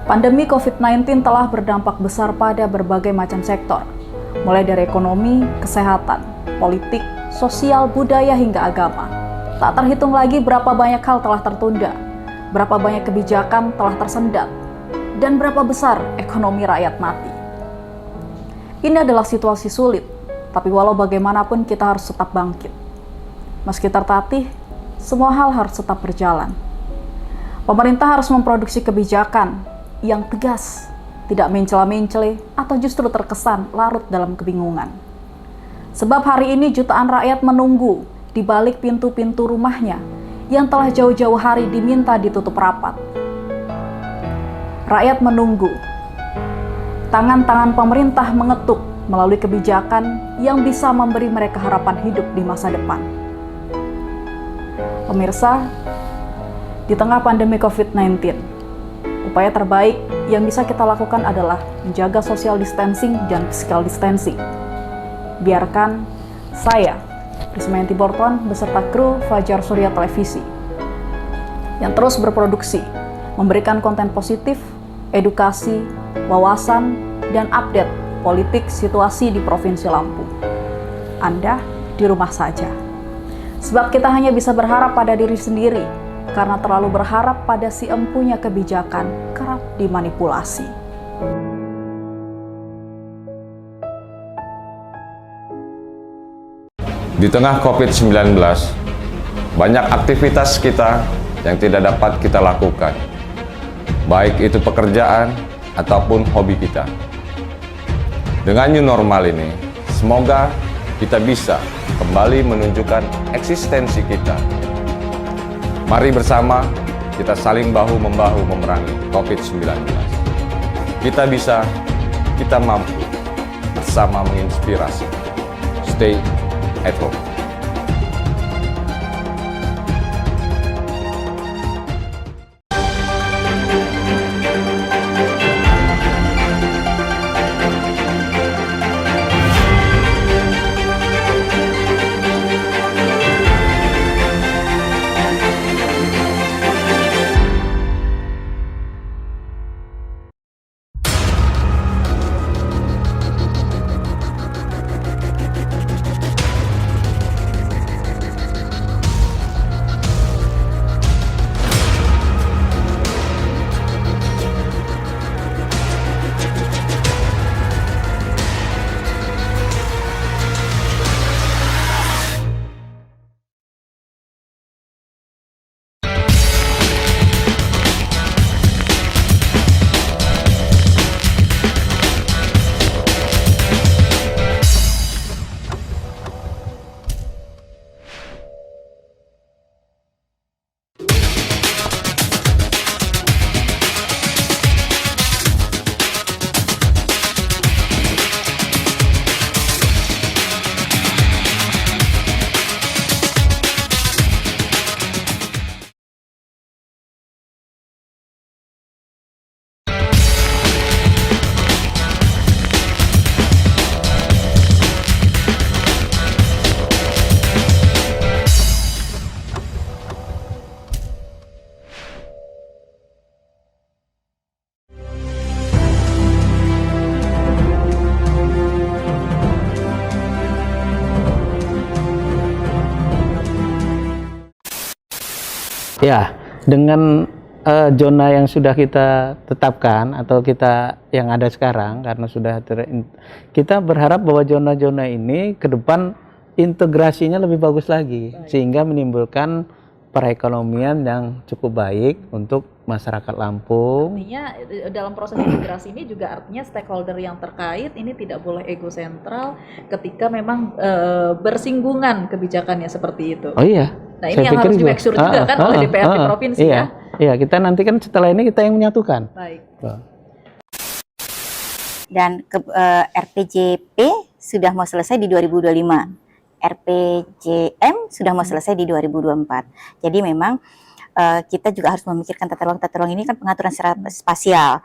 Pandemi COVID-19 telah berdampak besar pada berbagai macam sektor, mulai dari ekonomi, kesehatan, politik, sosial, budaya, hingga agama. Tak terhitung lagi berapa banyak hal telah tertunda, berapa banyak kebijakan telah tersendat, dan berapa besar ekonomi rakyat mati. Ini adalah situasi sulit, tapi walau bagaimanapun kita harus tetap bangkit. Meski tertatih, semua hal harus tetap berjalan. Pemerintah harus memproduksi kebijakan yang tegas, tidak mencela-mencele atau justru terkesan larut dalam kebingungan. Sebab hari ini jutaan rakyat menunggu di balik pintu-pintu rumahnya yang telah jauh-jauh hari diminta ditutup rapat. Rakyat menunggu. Tangan-tangan pemerintah mengetuk melalui kebijakan yang bisa memberi mereka harapan hidup di masa depan. Pemirsa, di tengah pandemi COVID-19, upaya terbaik yang bisa kita lakukan adalah menjaga social distancing dan physical distancing. Biarkan saya, Prismayanti Borton, beserta kru Fajar Surya Televisi, yang terus berproduksi, memberikan konten positif, edukasi, wawasan, dan update politik situasi di Provinsi Lampung. Anda di rumah saja. Sebab kita hanya bisa berharap pada diri sendiri, karena terlalu berharap pada si empunya kebijakan kerap dimanipulasi. Di tengah COVID-19, banyak aktivitas kita yang tidak dapat kita lakukan, baik itu pekerjaan ataupun hobi kita. Dengan new normal ini, semoga kita bisa kembali menunjukkan eksistensi kita. Mari bersama kita saling bahu-membahu memerangi COVID-19. Kita bisa, kita mampu, bersama menginspirasi. Stay at home. Ya, dengan zona yang sudah kita tetapkan atau kita yang ada sekarang, karena sudah kita berharap bahwa zona-zona ini ke depan integrasinya lebih bagus lagi, sehingga menimbulkan perekonomian yang cukup baik untuk masyarakat Lampung. Artinya dalam proses integrasi ini juga artinya stakeholder yang terkait ini tidak boleh egosentral ketika memang bersinggungan kebijakannya seperti itu. Oh iya. Nah ini yang harus di-make sure juga kan oleh DPRD Provinsi iya. ya? Iya, kita nanti kan setelah ini kita yang menyatukan. Baik. Dan RPJP sudah mau selesai di 2025. RPJM sudah mau selesai di 2024. Jadi memang kita juga harus memikirkan tata ruang ini kan pengaturan secara spasial.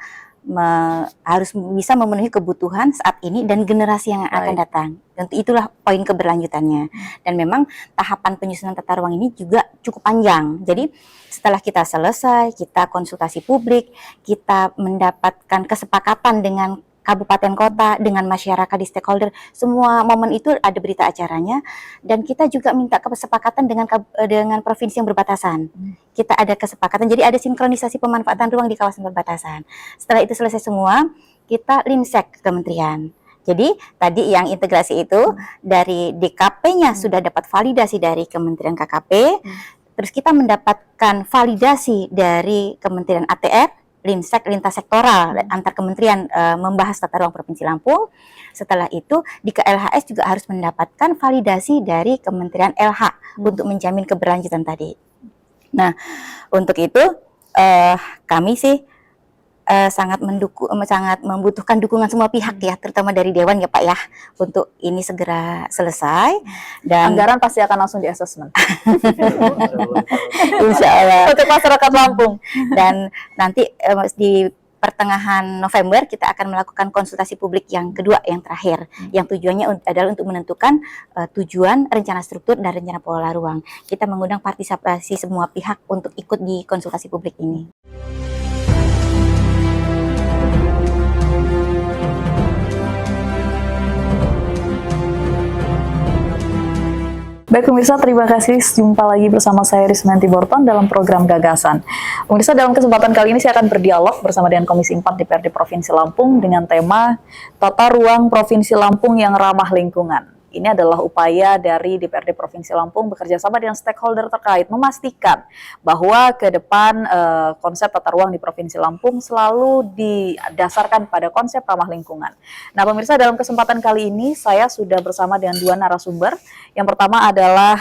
harus bisa memenuhi kebutuhan saat ini dan generasi yang akan datang. Tentu itulah poin keberlanjutannya. Dan memang tahapan penyusunan tata ruang ini juga cukup panjang. Jadi setelah kita selesai, kita konsultasi publik, kita mendapatkan kesepakatan dengan kabupaten kota, dengan masyarakat di stakeholder, semua momen itu ada berita acaranya, dan kita juga minta kesepakatan dengan provinsi yang berbatasan. Kita ada kesepakatan, jadi ada sinkronisasi pemanfaatan ruang di kawasan perbatasan. Setelah itu selesai semua, kita linsek ke kementerian. Jadi tadi yang integrasi itu dari DKP-nya sudah dapat validasi dari Kementerian KKP, terus kita mendapatkan validasi dari Kementerian ATR, Linsek, lintas sektoral antar kementerian membahas tata ruang Provinsi Lampung. Setelah itu di KLHS juga harus mendapatkan validasi dari Kementerian LH untuk menjamin keberlanjutan tadi. Nah, untuk itu kami sih sangat membutuhkan dukungan semua pihak ya, terutama dari Dewan ya Pak ya, untuk ini segera selesai. Dan Anggaran pasti akan langsung di assessment. Insya Allah. Untuk masyarakat Lampung. Dan nanti di pertengahan November kita akan melakukan konsultasi publik yang kedua, yang terakhir, yang tujuannya adalah untuk menentukan tujuan, rencana struktur, dan rencana pola ruang. Kita mengundang partisipasi semua pihak untuk ikut di konsultasi publik ini. Baik pemirsa, terima kasih. Jumpa lagi bersama saya Rismanti Borton dalam program Gagasan. Pemirsa, dalam kesempatan kali ini saya akan berdialog bersama dengan Komisi 4 DPRD Provinsi Lampung dengan tema Tata Ruang Provinsi Lampung yang Ramah Lingkungan. Ini adalah upaya dari DPRD Provinsi Lampung bekerja sama dengan stakeholder terkait memastikan bahwa ke depan konsep tata ruang di Provinsi Lampung selalu didasarkan pada konsep ramah lingkungan. Nah pemirsa, dalam kesempatan kali ini saya sudah bersama dengan dua narasumber. Yang pertama adalah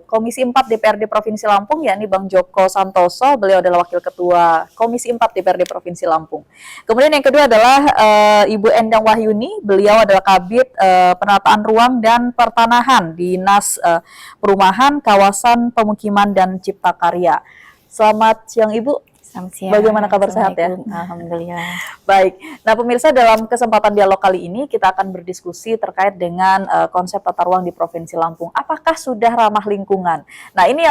Komisi 4 DPRD Provinsi Lampung, yakni Bang Joko Santoso. Beliau adalah Wakil Ketua Komisi 4 DPRD Provinsi Lampung. Kemudian yang kedua adalah Ibu Endang Wahyuni. Beliau adalah Kabid Penataan Ruang dan Pertanahan Dinas Perumahan, Kawasan Pemukiman dan Cipta Karya. Selamat siang Ibu. Selamat siang. Bagaimana kabar, sehat ya? Alhamdulillah. Baik. Nah pemirsa, dalam kesempatan dialog kali ini kita akan berdiskusi terkait dengan konsep tata ruang di Provinsi Lampung. Apakah sudah ramah lingkungan? Nah ini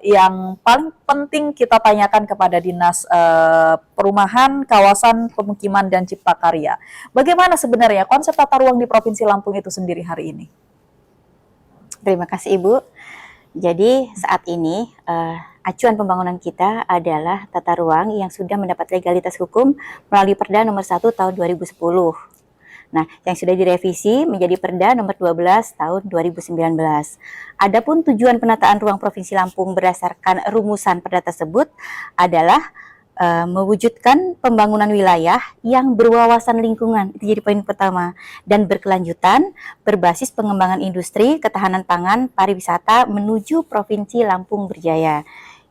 yang paling penting kita tanyakan kepada Dinas Perumahan, Kawasan Pemukiman dan Cipta Karya. Bagaimana sebenarnya konsep tata ruang di Provinsi Lampung itu sendiri hari ini? Terima kasih Ibu. Jadi saat ini acuan pembangunan kita adalah tata ruang yang sudah mendapat legalitas hukum melalui Perda nomor 1 tahun 2010. Nah, yang sudah direvisi menjadi Perda nomor 12 tahun 2019. Adapun tujuan penataan ruang Provinsi Lampung berdasarkan rumusan Perda tersebut adalah mewujudkan pembangunan wilayah yang berwawasan lingkungan, itu jadi poin pertama, dan berkelanjutan berbasis pengembangan industri, ketahanan pangan, pariwisata menuju Provinsi Lampung Berjaya.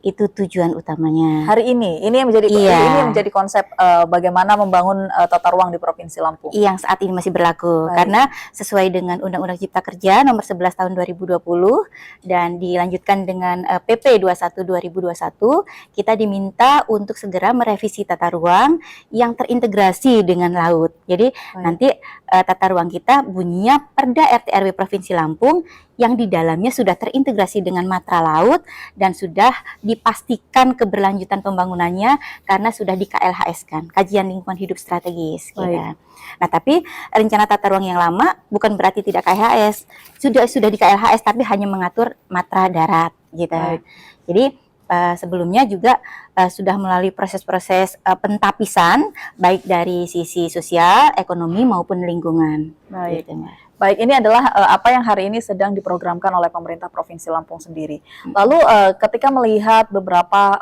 Itu tujuan utamanya. Hari ini yang menjadi ini menjadi konsep bagaimana membangun tata ruang di Provinsi Lampung. Yang saat ini masih berlaku. Baik. Karena sesuai dengan Undang-Undang Cipta Kerja nomor 11 tahun 2020 dan dilanjutkan dengan PP 21 2021, kita diminta untuk segera merevisi tata ruang yang terintegrasi dengan laut. Jadi nanti tata ruang kita bunyinya Perda RT RW Provinsi Lampung yang di dalamnya sudah terintegrasi dengan matra laut dan sudah dipastikan keberlanjutan pembangunannya karena sudah di KLHS kan, Kajian Lingkungan Hidup Strategis. Gitu. Nah tapi rencana tata ruang yang lama bukan berarti tidak KLHS, sudah di KLHS tapi hanya mengatur matra darat gitu. Jadi sebelumnya juga sudah melalui proses-proses pentapisan baik dari sisi sosial, ekonomi maupun lingkungan. Baik. Gitu, Baik, ini adalah apa yang hari ini sedang diprogramkan oleh pemerintah Provinsi Lampung sendiri. Lalu ketika melihat beberapa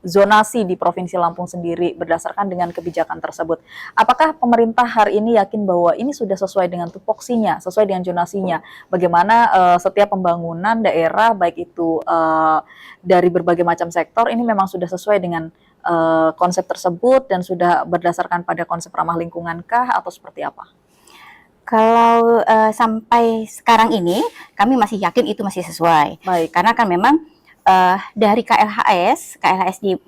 zonasi di Provinsi Lampung sendiri berdasarkan dengan kebijakan tersebut, apakah pemerintah hari ini yakin bahwa ini sudah sesuai dengan tupoksinya, sesuai dengan zonasinya? Bagaimana setiap pembangunan daerah, baik itu dari berbagai macam sektor, ini memang sudah sesuai dengan konsep tersebut dan sudah berdasarkan pada konsep ramah lingkungankah atau seperti apa? Kalau sampai sekarang ini kami masih yakin itu masih sesuai. Baik. Karena kan memang dari KLHS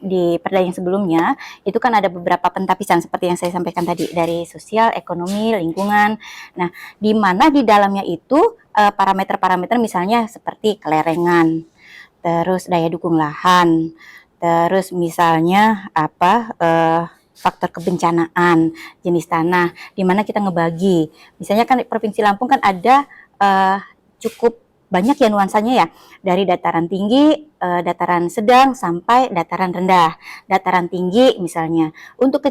di perda yang sebelumnya itu kan ada beberapa pentapisan seperti yang saya sampaikan tadi dari sosial, ekonomi, lingkungan. Nah, di mana di dalamnya itu parameter-parameter misalnya seperti kelerengan, terus daya dukung lahan, terus misalnya faktor kebencanaan, jenis tanah, di mana kita ngebagi. Misalnya kan Provinsi Lampung kan ada cukup banyak ya nuansanya ya, dari dataran tinggi, dataran sedang sampai dataran rendah. Dataran tinggi misalnya, untuk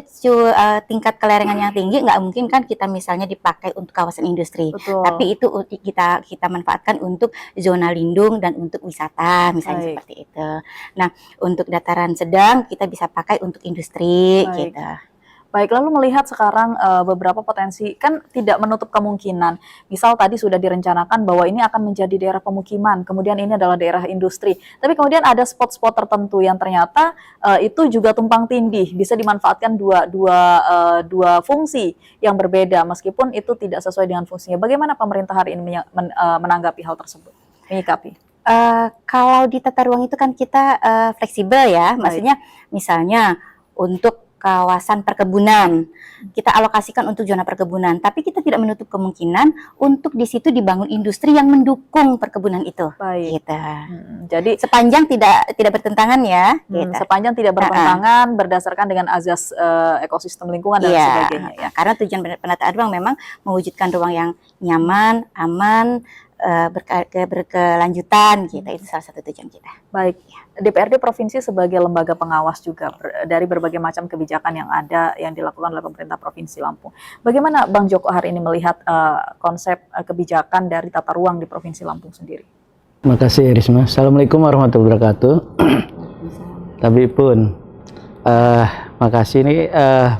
tingkat kelerengan yang tinggi nggak mungkin kan kita misalnya dipakai untuk kawasan industri, Betul. tapi itu kita manfaatkan untuk zona lindung dan untuk wisata misalnya. Baik. Seperti itu. Nah, untuk dataran sedang kita bisa pakai untuk industri Baik. gitu. Baik, lalu melihat sekarang beberapa potensi, kan tidak menutup kemungkinan. Misal tadi sudah direncanakan bahwa ini akan menjadi daerah pemukiman, kemudian ini adalah daerah industri. Tapi kemudian ada spot-spot tertentu yang ternyata itu juga tumpang tindih, bisa dimanfaatkan dua fungsi yang berbeda, meskipun itu tidak sesuai dengan fungsinya. Bagaimana pemerintah hari ini menanggapi hal tersebut, menyikapi? Kalau di tata ruang itu kan kita fleksibel ya, maksudnya misalnya untuk kawasan perkebunan kita alokasikan untuk zona perkebunan, tapi kita tidak menutup kemungkinan untuk di situ dibangun industri yang mendukung perkebunan itu. Baik. Gitu. Jadi sepanjang tidak bertentangan ya. Gitu. Sepanjang tidak bertentangan berdasarkan dengan azas ekosistem lingkungan dan sebagainya. Ya. Karena tujuan penataan ruang memang mewujudkan ruang yang nyaman, aman, berkelanjutan gitu. Itu salah satu tujuan kita. Baik, DPRD Provinsi sebagai lembaga pengawas juga dari berbagai macam kebijakan yang ada yang dilakukan oleh pemerintah Provinsi Lampung. Bagaimana Bang Joko hari ini melihat konsep kebijakan dari tata ruang di Provinsi Lampung sendiri? Terima kasih Risma. Assalamualaikum warahmatullahi wabarakatuh. Tapi pun makasih ini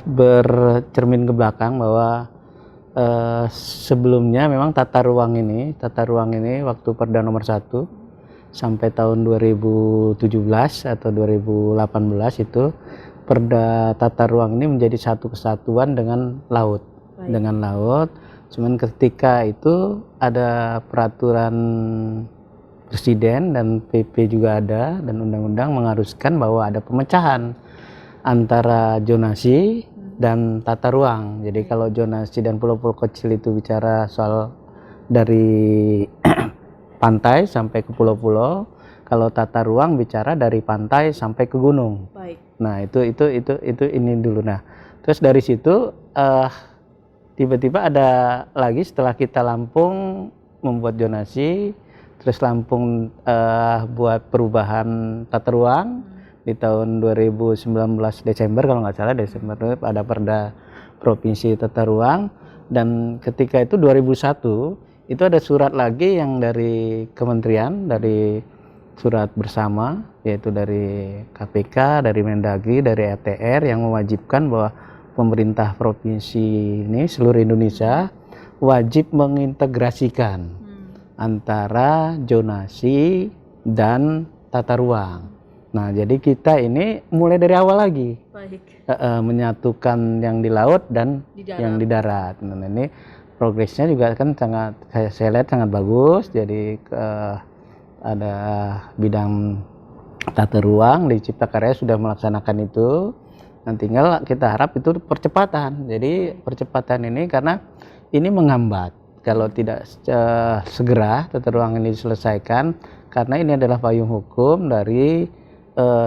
bercermin ke belakang bahwa sebelumnya memang tata ruang ini waktu Perda nomor 1 sampai tahun 2017 atau 2018 itu Perda tata ruang ini menjadi satu kesatuan dengan laut. Baik. Dengan laut. Cuman ketika itu ada peraturan presiden dan PP juga ada dan undang-undang mengharuskan bahwa ada pemecahan antara zonasi dan tata ruang. Jadi kalau zonasi dan pulau-pulau kecil itu bicara soal dari pantai sampai ke pulau-pulau, kalau tata ruang bicara dari pantai sampai ke gunung. Baik. Nah, itu ini dulu. Nah, terus dari situ tiba-tiba ada lagi setelah kita Lampung membuat zonasi, terus Lampung buat perubahan tata ruang. Di tahun 2019 Desember kalau nggak salah, Desember ada Perda Provinsi Tata Ruang, dan ketika itu 2001 itu ada surat lagi yang dari kementerian, dari surat bersama, yaitu dari KPK, dari Mendagri, dari RTR yang mewajibkan bahwa pemerintah provinsi ini seluruh Indonesia wajib mengintegrasikan antara zonasi dan tata ruang. Nah, jadi kita ini mulai dari awal lagi. Baik. Menyatukan yang di laut dan yang di darat. Nah, ini progresnya juga kan sangat, saya lihat sangat bagus. Jadi ada bidang tata ruang di Cipta Karya sudah melaksanakan itu. Nah, tinggal kita harap itu percepatan. Jadi percepatan ini karena ini menghambat kalau tidak segera tata ruang ini diselesaikan, karena ini adalah payung hukum dari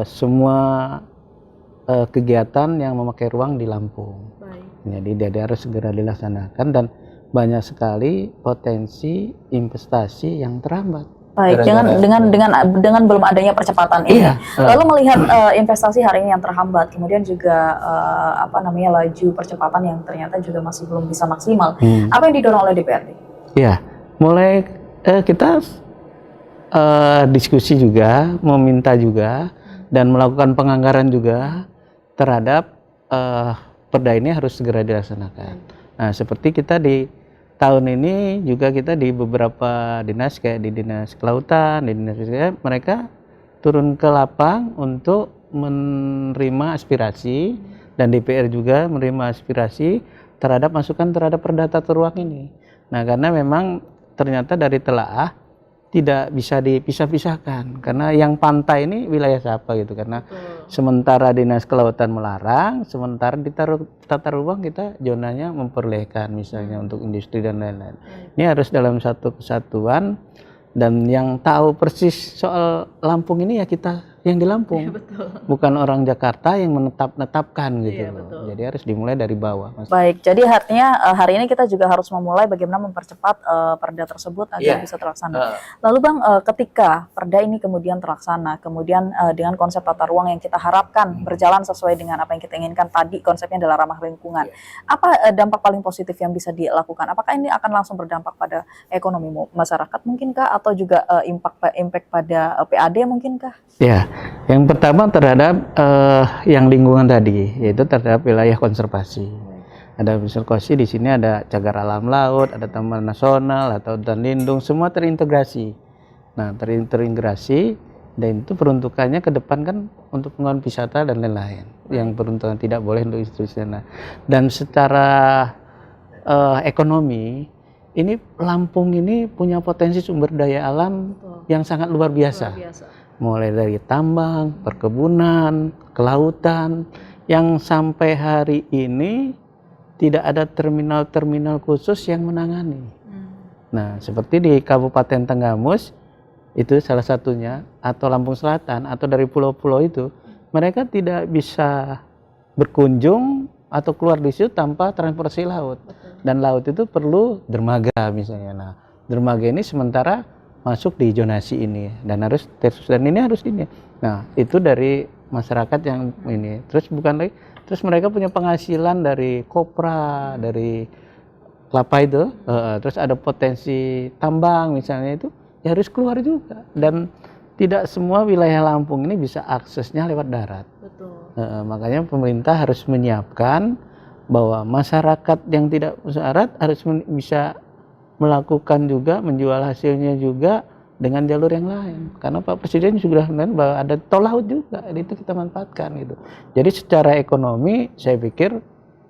semua kegiatan yang memakai ruang di Lampung. Baik. Jadi dia harus segera dilaksanakan dan banyak sekali potensi investasi yang terhambat. Baik, dengan belum adanya percepatan ini. Iya. Lalu melihat investasi hari ini yang terhambat, kemudian juga laju percepatan yang ternyata juga masih belum bisa maksimal. Apa yang didorong oleh DPRD? Ya, mulai kita diskusi juga, meminta juga, dan melakukan penganggaran juga terhadap perda ini harus segera dilaksanakan. Nah, seperti kita di tahun ini juga kita di beberapa dinas, kayak di Dinas Kelautan, di Dinas Fisika, mereka turun ke lapang untuk menerima aspirasi, dan DPR juga menerima aspirasi terhadap masukan terhadap perda tata ruang ini. Nah, karena memang ternyata dari telaah tidak bisa dipisah-pisahkan karena yang pantai ini wilayah siapa gitu, karena sementara Dinas Kelautan melarang, sementara di tata ruang kita zonanya memperbolehkan misalnya untuk industri dan lain-lain. Ini harus dalam satu kesatuan, dan yang tahu persis soal Lampung ini ya kita yang di Lampung, bukan orang Jakarta yang menetapkan gitu. Jadi harus dimulai dari bawah. Baik, jadi artinya hari ini kita juga harus memulai bagaimana mempercepat perda tersebut agar bisa terlaksana. Lalu Bang, ketika perda ini kemudian terlaksana, kemudian dengan konsep tata ruang yang kita harapkan berjalan sesuai dengan apa yang kita inginkan tadi, konsepnya adalah ramah lingkungan. Apa dampak paling positif yang bisa dilakukan? Apakah ini akan langsung berdampak pada ekonomi masyarakat mungkinkah, atau juga impact pada PAD mungkinkah? Ya, yang pertama terhadap yang lingkungan tadi, yaitu terhadap wilayah konservasi. Ada konservasi di sini, ada cagar alam laut, ada taman nasional atau hutan lindung, semua terintegrasi. Nah, terintegrasi, dan itu peruntukannya ke depan kan untuk pengembangan wisata dan lain-lain. Yang peruntukan tidak boleh untuk institusional. Dan secara ekonomi, ini Lampung ini punya potensi sumber daya alam yang sangat luar biasa. Mulai dari tambang, perkebunan, kelautan, yang sampai hari ini tidak ada terminal-terminal khusus yang menangani. Nah, seperti di Kabupaten Tenggamus, itu salah satunya, atau Lampung Selatan, atau dari pulau-pulau itu, mereka tidak bisa berkunjung atau keluar di situ tanpa transportasi laut. Dan laut itu perlu dermaga misalnya. Nah, dermaga ini sementara masuk di zonasi ini, dan harus ini harus ini. Nah, itu dari masyarakat yang ini. Terus bukan lagi, terus mereka punya penghasilan dari kopra, dari kelapa itu, terus ada potensi tambang misalnya, itu ya harus keluar juga. Dan tidak semua wilayah Lampung ini bisa aksesnya lewat darat. Makanya pemerintah harus menyiapkan bahwa masyarakat yang tidak darat harus bisa melakukan juga, menjual hasilnya juga dengan jalur yang lain. Karena Pak Presiden sudah bilang bahwa ada tol laut juga, itu kita manfaatkan gitu. Jadi secara ekonomi saya pikir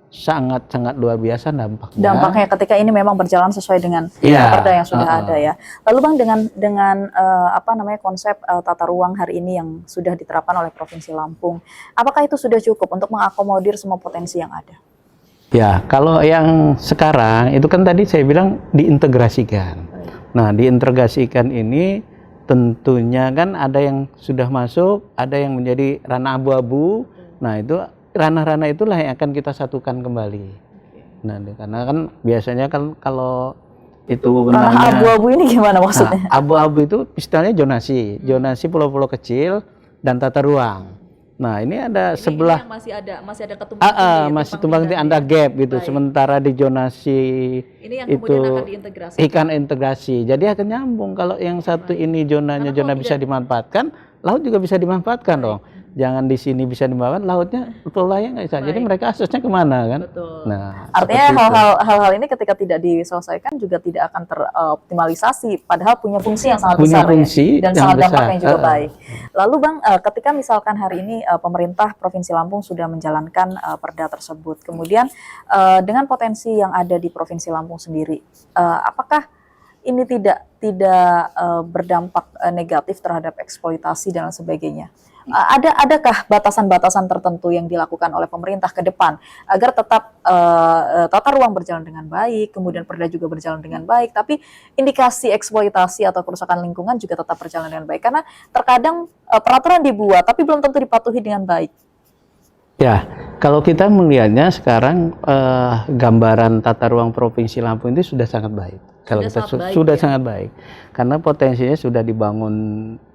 sangat-sangat luar biasa dampaknya. Dampaknya ketika ini memang berjalan sesuai dengan perda yang sudah ada ya. Lalu Bang, dengan apa namanya konsep tata ruang hari ini yang sudah diterapkan oleh Provinsi Lampung, apakah itu sudah cukup untuk mengakomodir semua potensi yang ada? Ya, kalau yang sekarang itu kan tadi saya bilang diintegrasikan. Nah, diintegrasikan ini tentunya kan ada yang sudah masuk, ada yang menjadi ranah abu-abu. Nah, itu ranah-ranah itulah yang akan kita satukan kembali. Nah, karena kan biasanya kan kalau itu ranah abu-abu ini gimana maksudnya? Nah, abu-abu itu istilahnya zonasi pulau-pulau kecil dan tata ruang. Nah, ini ada sebelah masih ada ketumbang masih tumbang tinggi, ada gap gitu. Baik. Sementara di zonasi ini yang kemudian akan diintegrasi. Ikan integrasi. Jadi akan nyambung, kalau yang satu ini zona bisa dimanfaatkan, laut juga bisa dimanfaatkan dong. Jangan di sini bisa dimanfaatkan, lautnya wilayah nggak bisa. Jadi mereka aksesnya kemana kan? Betul. Nah, artinya hal-hal ini ketika tidak diselesaikan juga tidak akan teroptimalisasi. Padahal punya fungsi yang sangat besar ya, dan sangat dampaknya juga baik. Lalu Bang, ketika misalkan hari ini pemerintah Provinsi Lampung sudah menjalankan perda tersebut, kemudian dengan potensi yang ada di Provinsi Lampung sendiri, apakah ini tidak berdampak negatif terhadap eksploitasi dan sebagainya? Adakah batasan-batasan tertentu yang dilakukan oleh pemerintah ke depan agar tetap tata ruang berjalan dengan baik, kemudian perda juga berjalan dengan baik, tapi indikasi eksploitasi atau kerusakan lingkungan juga tetap berjalan dengan baik? Karena terkadang peraturan dibuat tapi belum tentu dipatuhi dengan baik. Ya, kalau kita melihatnya sekarang gambaran tata ruang Provinsi Lampung itu sudah sangat baik. Kalau kita sudah sangat baik, karena potensinya sudah dibangun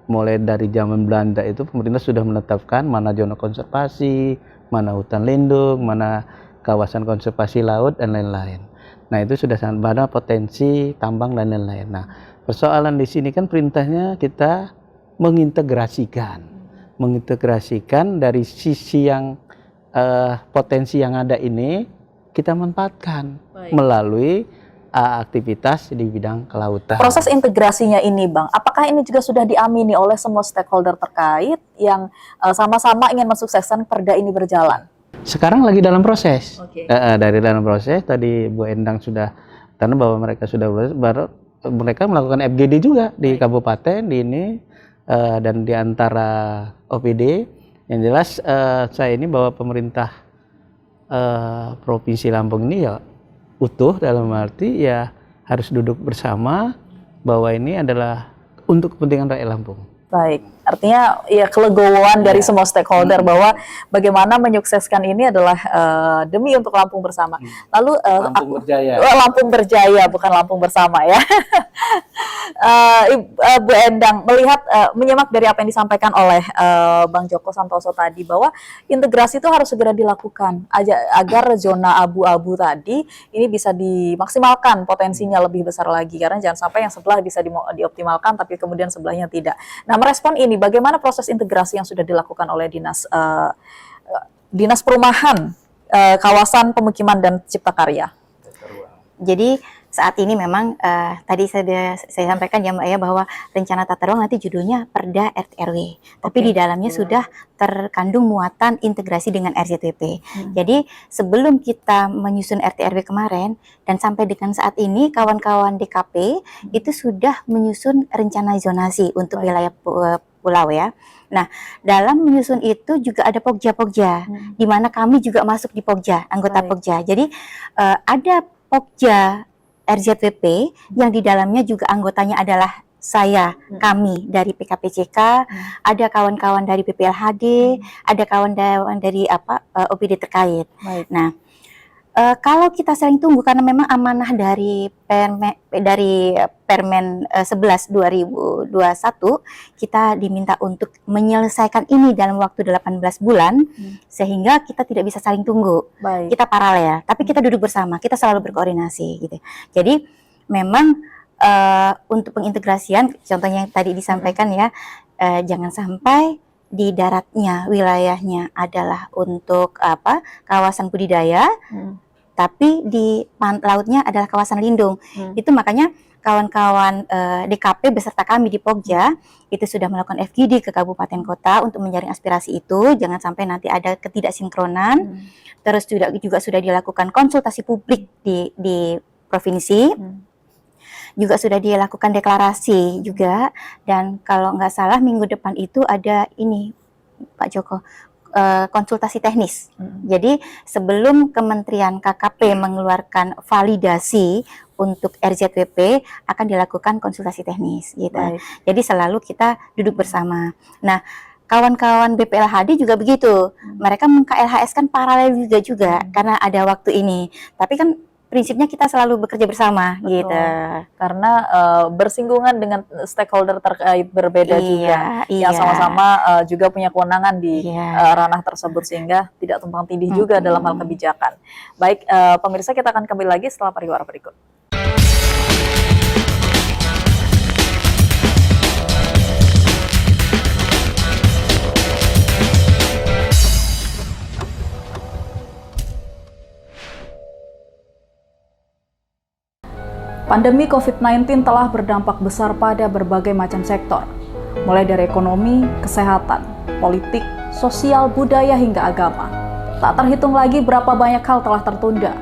mulai dari zaman Belanda. Itu pemerintah sudah menetapkan mana zona konservasi, mana hutan lindung, mana kawasan konservasi laut dan lain-lain. Nah, itu sudah sangat banyak potensi tambang dan lain-lain. Nah, persoalan di sini kan perintahnya kita mengintegrasikan dari sisi yang potensi yang ada ini kita manfaatkan melalui aktivitas di bidang kelautan. Proses integrasinya ini Bang, apakah ini juga sudah diamini oleh semua stakeholder terkait yang sama-sama ingin mensukseskan perda ini berjalan? Sekarang lagi dalam proses. Dari dalam proses, tadi Bu Endang sudah, karena bahwa mereka sudah baru mereka melakukan FGD juga di kabupaten di ini dan di antara OPD. Yang jelas saya ini bahwa pemerintah Provinsi Lampung ini ya utuh, dalam arti ya harus duduk bersama bahwa ini adalah untuk kepentingan rakyat Lampung. Baik, artinya ya kelegowoan dari semua stakeholder bahwa bagaimana menyukseskan ini adalah demi untuk Lampung bersama. Lalu Lampung berjaya. Lampung berjaya, bukan Lampung bersama ya. Bu Endang melihat menyimak dari apa yang disampaikan oleh Bang Joko Santoso tadi bahwa integrasi itu harus segera dilakukan agar zona abu-abu tadi ini bisa dimaksimalkan potensinya lebih besar lagi, karena jangan sampai yang sebelah bisa dioptimalkan tapi kemudian sebelahnya tidak. Nah, merespon ini bagaimana proses integrasi yang sudah dilakukan oleh Dinas Perumahan, Kawasan Pemukiman dan Cipta Karya? Jadi saat ini memang tadi saya sampaikan ya Mbak ya, bahwa rencana tata ruang nanti judulnya Perda RT RW. Tapi di dalamnya sudah terkandung muatan integrasi dengan RZWP. Jadi sebelum kita menyusun RT RW kemarin dan sampai dengan saat ini kawan-kawan DKP itu sudah menyusun rencana zonasi untuk wilayah pulau ya. Nah, dalam menyusun itu juga ada Pokja-Pokja, di mana kami juga masuk di Pokja, anggota Pokja. Jadi ada Pokja RZWP yang di dalamnya juga anggotanya adalah saya, kami dari PKPCK, ada kawan-kawan dari PPLHD, ada kawan-kawan dari OPD terkait. Baik. Nah, kalau kita sering tunggu karena memang amanah dari Permen 11 2021 kita diminta untuk menyelesaikan ini dalam waktu 18 bulan sehingga kita tidak bisa saling tunggu. Baik. Kita paralel, tapi kita duduk bersama, kita selalu berkoordinasi gitu. Jadi memang untuk pengintegrasian contohnya yang tadi disampaikan ya, jangan sampai di daratnya wilayahnya adalah untuk kawasan budidaya, tapi di lautnya adalah kawasan lindung. Itu makanya kawan-kawan DKP beserta kami di Pokja itu sudah melakukan FGD ke kabupaten kota untuk menjaring aspirasi itu, jangan sampai nanti ada ketidaksinkronan. Terus juga sudah dilakukan konsultasi publik di provinsi. Juga sudah dilakukan deklarasi juga, dan kalau nggak salah minggu depan itu ada ini Pak Joko, konsultasi teknis. Jadi sebelum Kementerian KKP mengeluarkan validasi untuk RZWP akan dilakukan konsultasi teknis gitu. Baik. Jadi selalu kita duduk bersama. Nah, kawan-kawan BPLHD juga begitu. Mereka meng-KLHS kan paralel juga karena ada waktu ini. Tapi kan prinsipnya kita selalu bekerja bersama. Betul. Gitu. Karena bersinggungan dengan stakeholder terkait berbeda juga, yang iya. sama-sama juga punya kewenangan di ranah tersebut, sehingga tidak tumpang tindih juga dalam hal kebijakan. Baik, pemirsa, kita akan kembali lagi setelah pariwara berikut. Pandemi COVID-19 telah berdampak besar pada berbagai macam sektor, mulai dari ekonomi, kesehatan, politik, sosial, budaya, hingga agama. Tak terhitung lagi berapa banyak hal telah tertunda,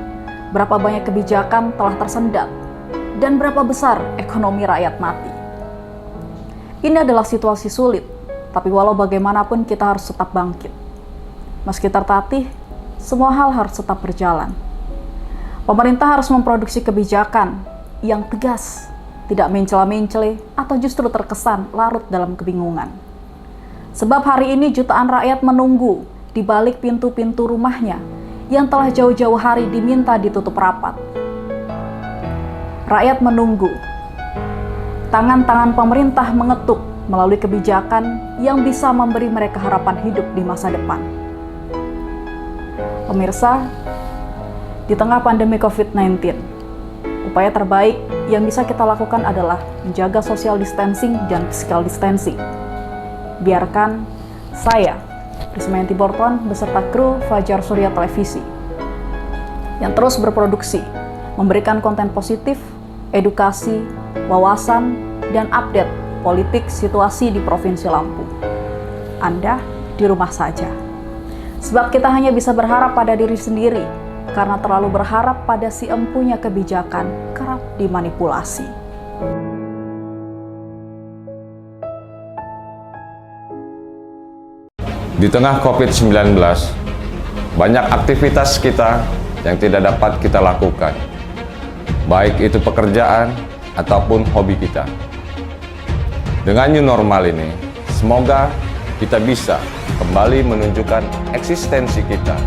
berapa banyak kebijakan telah tersendat, dan berapa besar ekonomi rakyat mati. Ini adalah situasi sulit, tapi walau bagaimanapun kita harus tetap bangkit. Meski tertatih, semua hal harus tetap berjalan. Pemerintah harus memproduksi kebijakan yang tegas, tidak mencela-mencele atau justru terkesan larut dalam kebingungan. Sebab hari ini jutaan rakyat menunggu di balik pintu-pintu rumahnya yang telah jauh-jauh hari diminta ditutup rapat. Rakyat menunggu tangan-tangan pemerintah mengetuk melalui kebijakan yang bisa memberi mereka harapan hidup di masa depan. Pemirsa, di tengah pandemi COVID-19, upaya terbaik yang bisa kita lakukan adalah menjaga social distancing dan physical distancing. Biarkan saya, Prismayanti Borton, beserta kru Fajar Surya Televisi, yang terus berproduksi, memberikan konten positif, edukasi, wawasan, dan update politik situasi di Provinsi Lampung. Anda di rumah saja. Sebab kita hanya bisa berharap pada diri sendiri, karena terlalu berharap pada si empunya kebijakan kerap dimanipulasi. Di tengah COVID-19, banyak aktivitas kita yang tidak dapat kita lakukan, baik itu pekerjaan ataupun hobi kita. Dengan new normal ini, semoga kita bisa kembali menunjukkan eksistensi kita.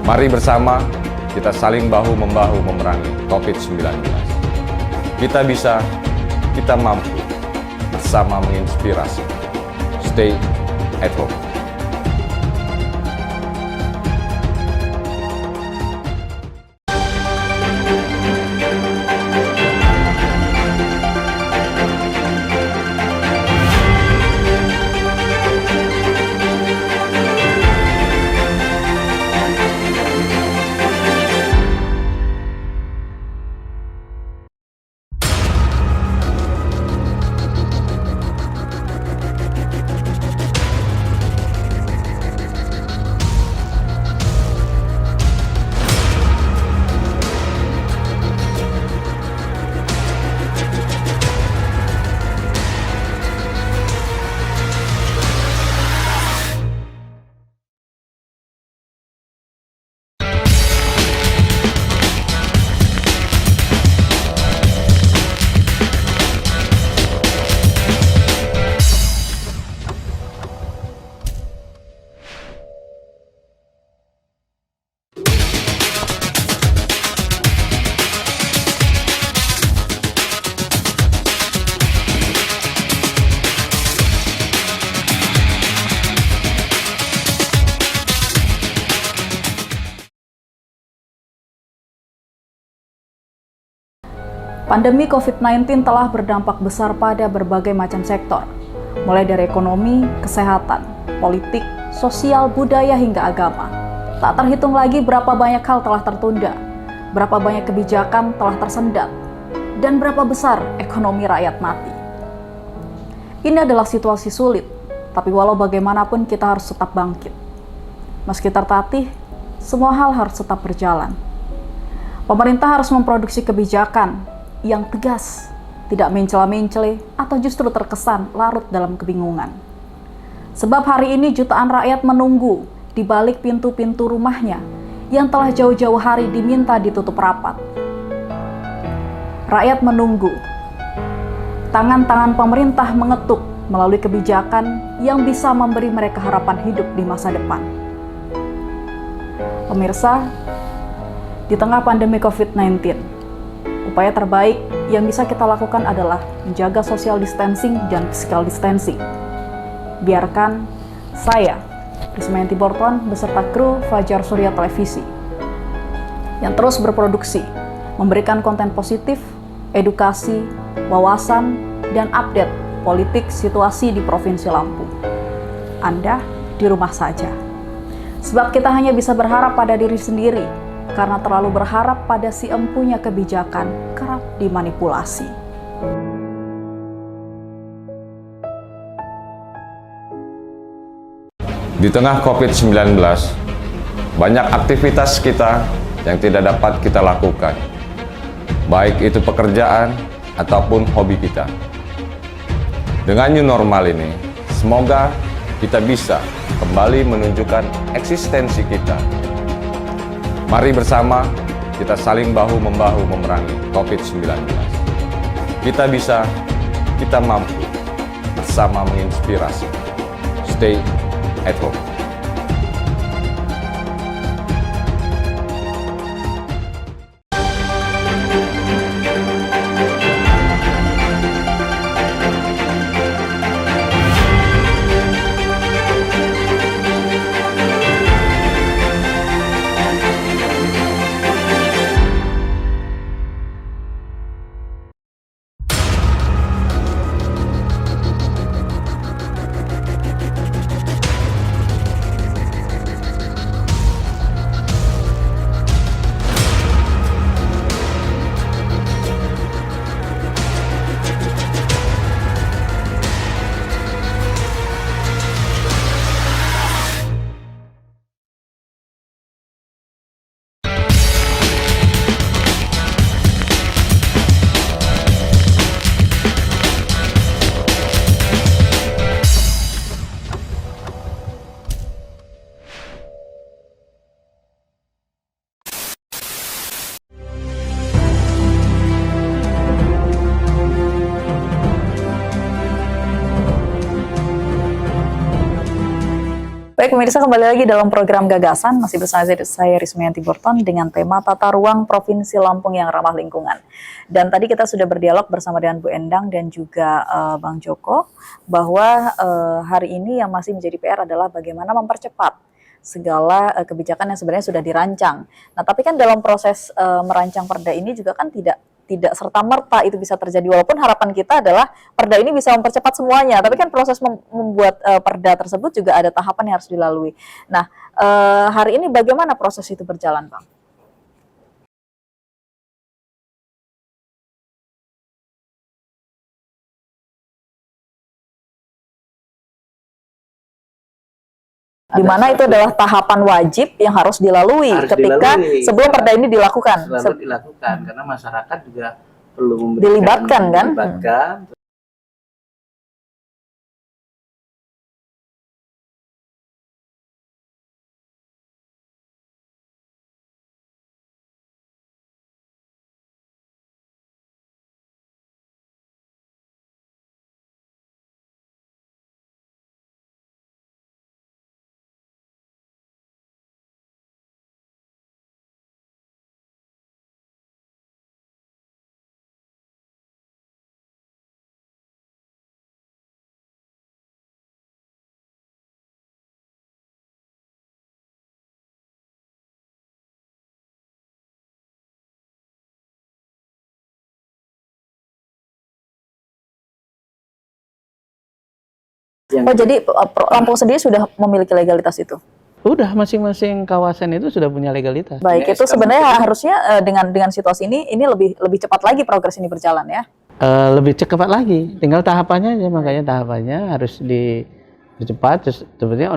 Mari bersama kita saling bahu-membahu memerangi COVID-19. Kita bisa, kita mampu, bersama menginspirasi. Stay at home. Pandemi COVID-19 telah berdampak besar pada berbagai macam sektor, mulai dari ekonomi, kesehatan, politik, sosial, budaya, hingga agama. Tak terhitung lagi berapa banyak hal telah tertunda, berapa banyak kebijakan telah tersendat, dan berapa besar ekonomi rakyat mati. Ini adalah situasi sulit, tapi walau bagaimanapun kita harus tetap bangkit. Meski tertatih, semua hal harus tetap berjalan. Pemerintah harus memproduksi kebijakan yang tegas, tidak mencela-mencele atau justru terkesan larut dalam kebingungan. Sebab hari ini jutaan rakyat menunggu di balik pintu-pintu rumahnya yang telah jauh-jauh hari diminta ditutup rapat. Rakyat menunggu tangan-tangan pemerintah mengetuk melalui kebijakan yang bisa memberi mereka harapan hidup di masa depan. Pemirsa, di tengah pandemi COVID-19, upaya terbaik yang bisa kita lakukan adalah menjaga social distancing dan physical distancing. Biarkan saya, Prismayanti Borton, beserta kru Fajar Surya Televisi, yang terus berproduksi, memberikan konten positif, edukasi, wawasan, dan update politik situasi di Provinsi Lampung. Anda di rumah saja. Sebab kita hanya bisa berharap pada diri sendiri, karena terlalu berharap pada si empunya kebijakan kerap dimanipulasi. Di tengah COVID-19, banyak aktivitas kita yang tidak dapat kita lakukan, baik itu pekerjaan ataupun hobi kita. Dengan new normal ini, semoga kita bisa kembali menunjukkan eksistensi kita. Mari bersama kita saling bahu-membahu memerangi COVID-19. Kita bisa, kita mampu, bersama menginspirasi. Stay at home. Baik pemirsa, kembali lagi dalam program Gagasan, masih bersama saya Rismayanti Borton dengan tema Tata Ruang Provinsi Lampung yang Ramah Lingkungan. Dan tadi kita sudah berdialog bersama dengan Bu Endang dan juga Bang Joko bahwa hari ini yang masih menjadi PR adalah bagaimana mempercepat segala kebijakan yang sebenarnya sudah dirancang. Nah, tapi kan dalam proses merancang perda ini juga kan tidak serta-merta itu bisa terjadi, walaupun harapan kita adalah perda ini bisa mempercepat semuanya, tapi kan proses membuat perda tersebut juga ada tahapan yang harus dilalui. Nah, hari ini bagaimana proses itu berjalan, Bang? Di mana itu adalah tahapan wajib yang harus dilalui sebelum perda ini dilakukan. Selalu dilakukan karena masyarakat juga perlu Dilibatkan, kan? Oh, jadi Lampung sendiri sudah memiliki legalitas itu? Udah, masing-masing kawasan itu sudah punya legalitas. Baik, itu sebenarnya harusnya dengan situasi ini lebih cepat lagi progres ini berjalan ya? Lebih cepat lagi, tinggal tahapannya aja, makanya tahapannya harus dipercepat, terus sebenarnya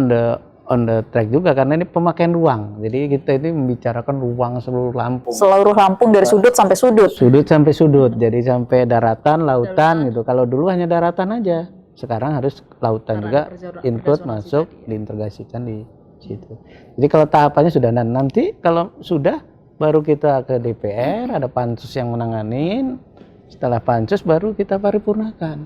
on the track juga karena ini pemakaian ruang. Jadi kita ini membicarakan ruang seluruh Lampung. Seluruh Lampung dari sudut sampai sudut. Sudut sampai sudut, jadi sampai daratan, lautan gitu. Kalau dulu hanya daratan aja, sekarang harus lautan juga include masuk, diintegrasikan di situ. Jadi kalau tahapannya sudah, nanti kalau sudah baru kita ke DPR, ada pansus yang menanganin. Setelah pansus baru kita paripurnakan.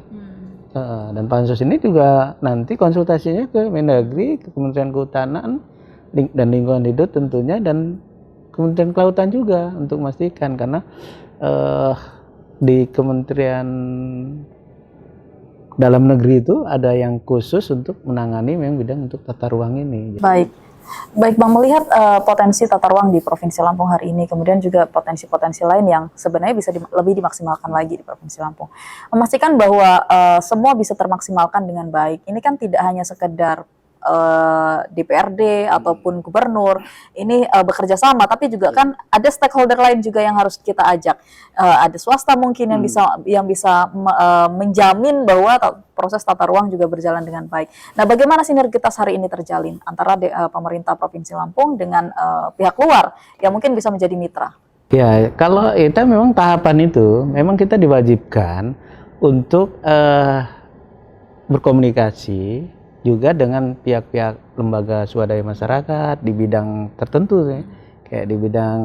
Dan pansus ini juga nanti konsultasinya ke Mendagri, ke Kementerian Kehutanan dan Lingkungan Hidup tentunya, dan Kementerian Kelautan juga untuk memastikan, karena di Kementerian Dalam Negeri itu ada yang khusus untuk menangani memang bidang untuk tata ruang ini. Baik Bang, melihat potensi tata ruang di Provinsi Lampung hari ini, kemudian juga potensi-potensi lain yang sebenarnya bisa lebih dimaksimalkan lagi di Provinsi Lampung. Memastikan bahwa semua bisa termaksimalkan dengan baik. Ini kan tidak hanya sekedar DPRD ataupun gubernur ini bekerja sama, tapi juga kan ada stakeholder lain juga yang harus kita ajak. Ada swasta mungkin yang bisa menjamin bahwa proses tata ruang juga berjalan dengan baik. Nah, bagaimana sinergitas hari ini terjalin antara pemerintah Provinsi Lampung dengan pihak luar yang mungkin bisa menjadi mitra? Ya, kalau kita memang tahapan itu memang kita diwajibkan untuk berkomunikasi juga dengan pihak-pihak lembaga swadaya masyarakat di bidang tertentu, kayak di bidang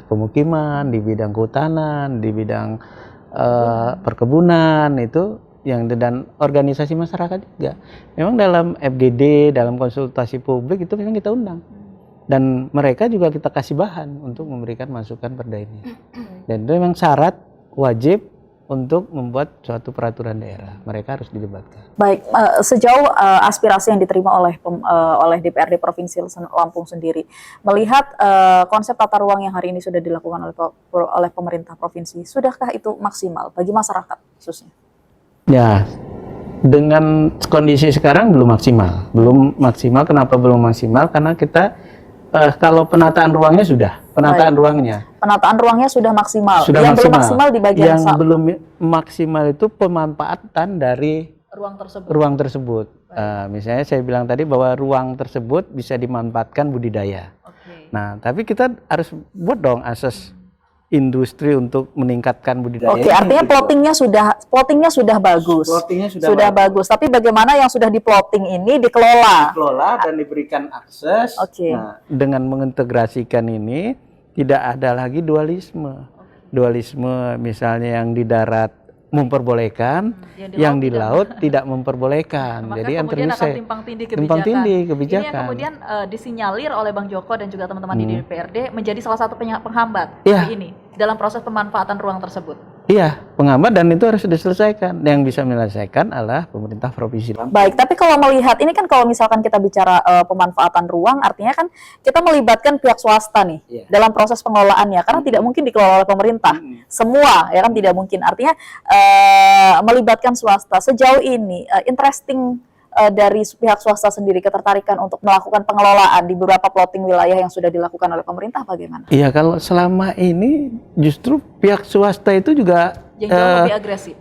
pemukiman, di bidang kehutanan, di bidang perkebunan, itu yang, dan organisasi masyarakat juga. Memang dalam FGD, dalam konsultasi publik itu memang kita undang, dan mereka juga kita kasih bahan untuk memberikan masukan perda ini. Dan itu memang syarat wajib untuk membuat suatu peraturan daerah, mereka harus dilibatkan. Baik, sejauh aspirasi yang diterima oleh DPRD Provinsi Lampung sendiri, melihat konsep tata ruang yang hari ini sudah dilakukan oleh pemerintah provinsi, sudahkah itu maksimal bagi masyarakat khususnya? Ya, dengan kondisi sekarang belum maksimal. Kenapa belum maksimal? Karena kita kalau penataan ruangnya sudah, penataan ruangnya sudah maksimal. Belum maksimal di bagian belum maksimal itu pemanfaatan dari ruang tersebut. Misalnya saya bilang tadi bahwa ruang tersebut bisa dimanfaatkan budidaya. Nah, tapi kita harus buat dong asas industri untuk meningkatkan budidaya. Artinya plottingnya sudah bagus. Sudah bagus. Tapi bagaimana yang sudah diplotting ini dikelola dan diberikan akses. Nah, dengan mengintegrasikan ini tidak ada lagi dualisme. Dualisme misalnya yang di darat memperbolehkan, yang di laut tidak memperbolehkan. Maka jadi kemudian antara akan timpang tindih kebijakan. Ini yang kemudian disinyalir oleh Bang Joko dan juga teman-teman di DPRD menjadi salah satu penghambat ini dalam proses pemanfaatan ruang tersebut. Iya, penghambat, dan itu harus diselesaikan. Yang bisa menyelesaikan adalah pemerintah provinsi Lampung. Baik, tapi kalau melihat ini kan, kalau misalkan kita bicara pemanfaatan ruang, artinya kan kita melibatkan pihak swasta nih dalam proses pengelolaannya, karena tidak mungkin dikelola oleh pemerintah semua, ya kan, tidak mungkin. Artinya melibatkan swasta. Sejauh ini interesting dari pihak swasta sendiri, ketertarikan untuk melakukan pengelolaan di beberapa plotting wilayah yang sudah dilakukan oleh pemerintah bagaimana? Iya, kalau selama ini justru pihak swasta itu juga yang jauh lebih agresif.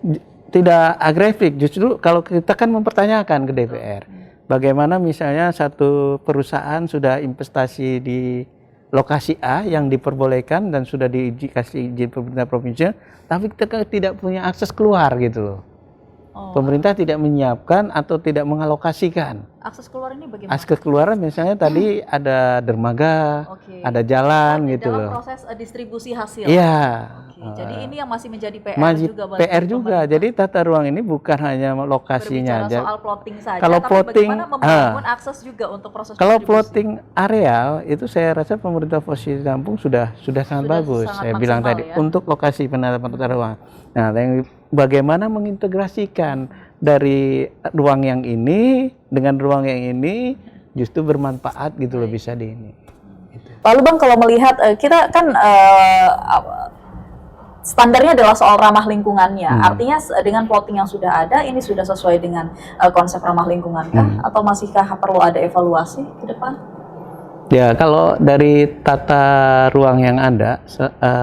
Tidak agresif, justru kalau kita kan mempertanyakan ke DPR, bagaimana misalnya satu perusahaan sudah investasi di lokasi A yang diperbolehkan dan sudah dikasih izin pemerintah provinsi, tapi kita tidak punya akses keluar gitu loh. Pemerintah tidak menyiapkan atau tidak mengalokasikan. Akses keluar ini bagaimana? Akses keluar misalnya tadi ada dermaga, ada jalan gitu dalam loh. Dalam proses distribusi hasil. Iya. Jadi ini yang masih menjadi PR juga. PR juga. Jadi tata ruang ini bukan hanya lokasinya. Berbicara soal plotting saja, kalau tapi plotting, bagaimana membangun akses juga untuk proses kalau distribusi. plotting areal itu saya rasa pemerintah provinsi Lampung sudah sangat bagus. Saya bilang tadi untuk lokasi penerapan tata ruang. Nah, yang bagaimana mengintegrasikan dari ruang yang ini dengan ruang yang ini justru bermanfaat gitu loh, bisa di ini. Gitu. Lalu Bang, kalau melihat kita kan standarnya adalah soal ramah lingkungannya, artinya dengan plotting yang sudah ada ini sudah sesuai dengan konsep ramah lingkungan kah? Atau masihkah perlu ada evaluasi ke depan? Ya, kalau dari tata ruang yang ada,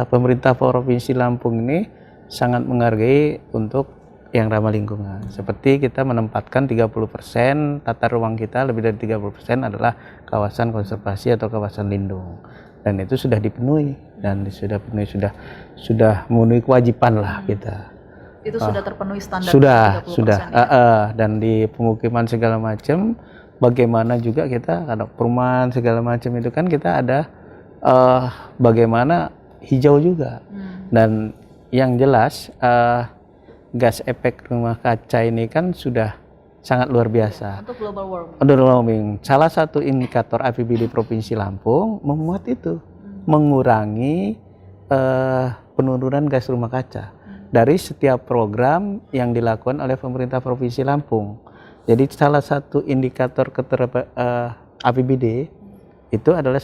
pemerintah Provinsi Lampung ini sangat menghargai untuk yang ramah lingkungan. Seperti kita menempatkan 30% tata ruang kita, lebih dari 30% adalah kawasan konservasi atau kawasan lindung. Dan itu sudah dipenuhi, dan sudah memenuhi kewajiban lah kita. Itu sudah terpenuhi standar. Sudah. Dan di pemukiman segala macam, bagaimana juga kita ada perumahan segala macam itu kan kita ada bagaimana hijau juga. Dan yang jelas gas efek rumah kaca ini kan sudah sangat luar biasa. Untuk global warming. Global warming. Salah satu indikator APBD Provinsi Lampung memuat itu, mengurangi penurunan gas rumah kaca dari setiap program yang dilakukan oleh pemerintah Provinsi Lampung. Jadi salah satu indikator APBD itu adalah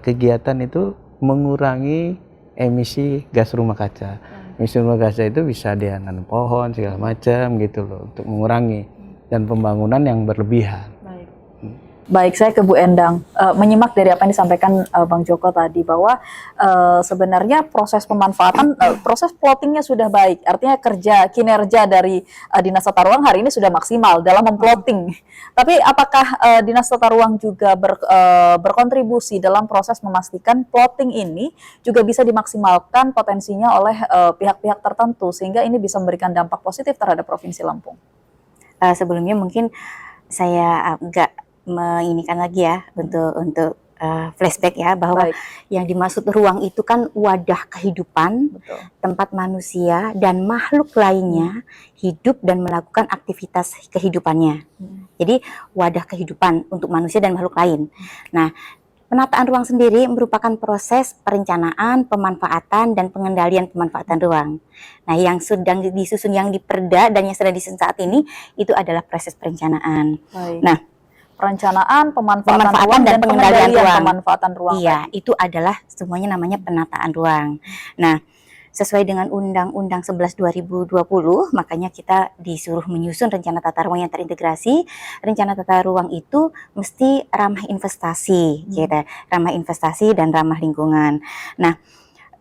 kegiatan itu mengurangi emisi gas rumah kaca. Emisi rumah kaca itu bisa dia nanam pohon segala macam gitu loh, untuk mengurangi, dan pembangunan yang berlebihan. Baik, saya ke Bu Endang. Menyimak dari apa yang disampaikan Bang Joko tadi, bahwa sebenarnya proses pemanfaatan, proses plottingnya sudah baik. Artinya kinerja dari Dinas Tata Ruang hari ini sudah maksimal dalam memplotting. Tapi apakah Dinas Tata Ruang juga berkontribusi dalam proses memastikan plotting ini juga bisa dimaksimalkan potensinya oleh pihak-pihak tertentu, sehingga ini bisa memberikan dampak positif terhadap Provinsi Lampung? Sebelumnya mungkin saya agak menginikan lagi ya untuk flashback ya, bahwa yang dimaksud ruang itu kan wadah kehidupan, tempat manusia dan makhluk lainnya hidup dan melakukan aktivitas kehidupannya. Jadi wadah kehidupan untuk manusia dan makhluk lain. Nah, penataan ruang sendiri merupakan proses perencanaan, pemanfaatan, dan pengendalian pemanfaatan ruang. Nah, yang sedang disusun, yang diperda dan yang sedang disusun saat ini itu adalah proses perencanaan. Nah, perencanaan, pemanfaatan ruang, dan pengendalian pemanfaatan ruang. Iya, itu adalah semuanya namanya penataan ruang. Nah, sesuai dengan Undang-Undang 11 2020, makanya kita disuruh menyusun rencana tata ruang yang terintegrasi. Rencana tata ruang itu mesti ramah investasi, gitu, ramah investasi dan ramah lingkungan. Nah,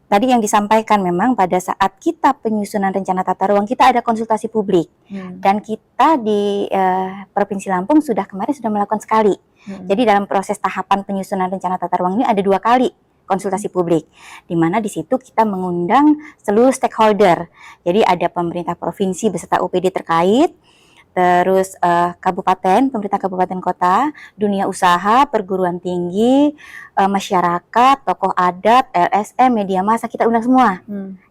tadi yang disampaikan memang pada saat kita penyusunan rencana tata ruang, kita ada konsultasi publik. Dan kita di Provinsi Lampung kemarin sudah melakukan sekali. Jadi dalam proses tahapan penyusunan rencana tata ruang ini ada 2 kali konsultasi publik, di mana di situ kita mengundang seluruh stakeholder. Jadi ada pemerintah provinsi beserta UPD terkait, terus kabupaten, pemerintah kabupaten kota, dunia usaha, perguruan tinggi, masyarakat, tokoh adat, LSM, media massa, kita undang semua.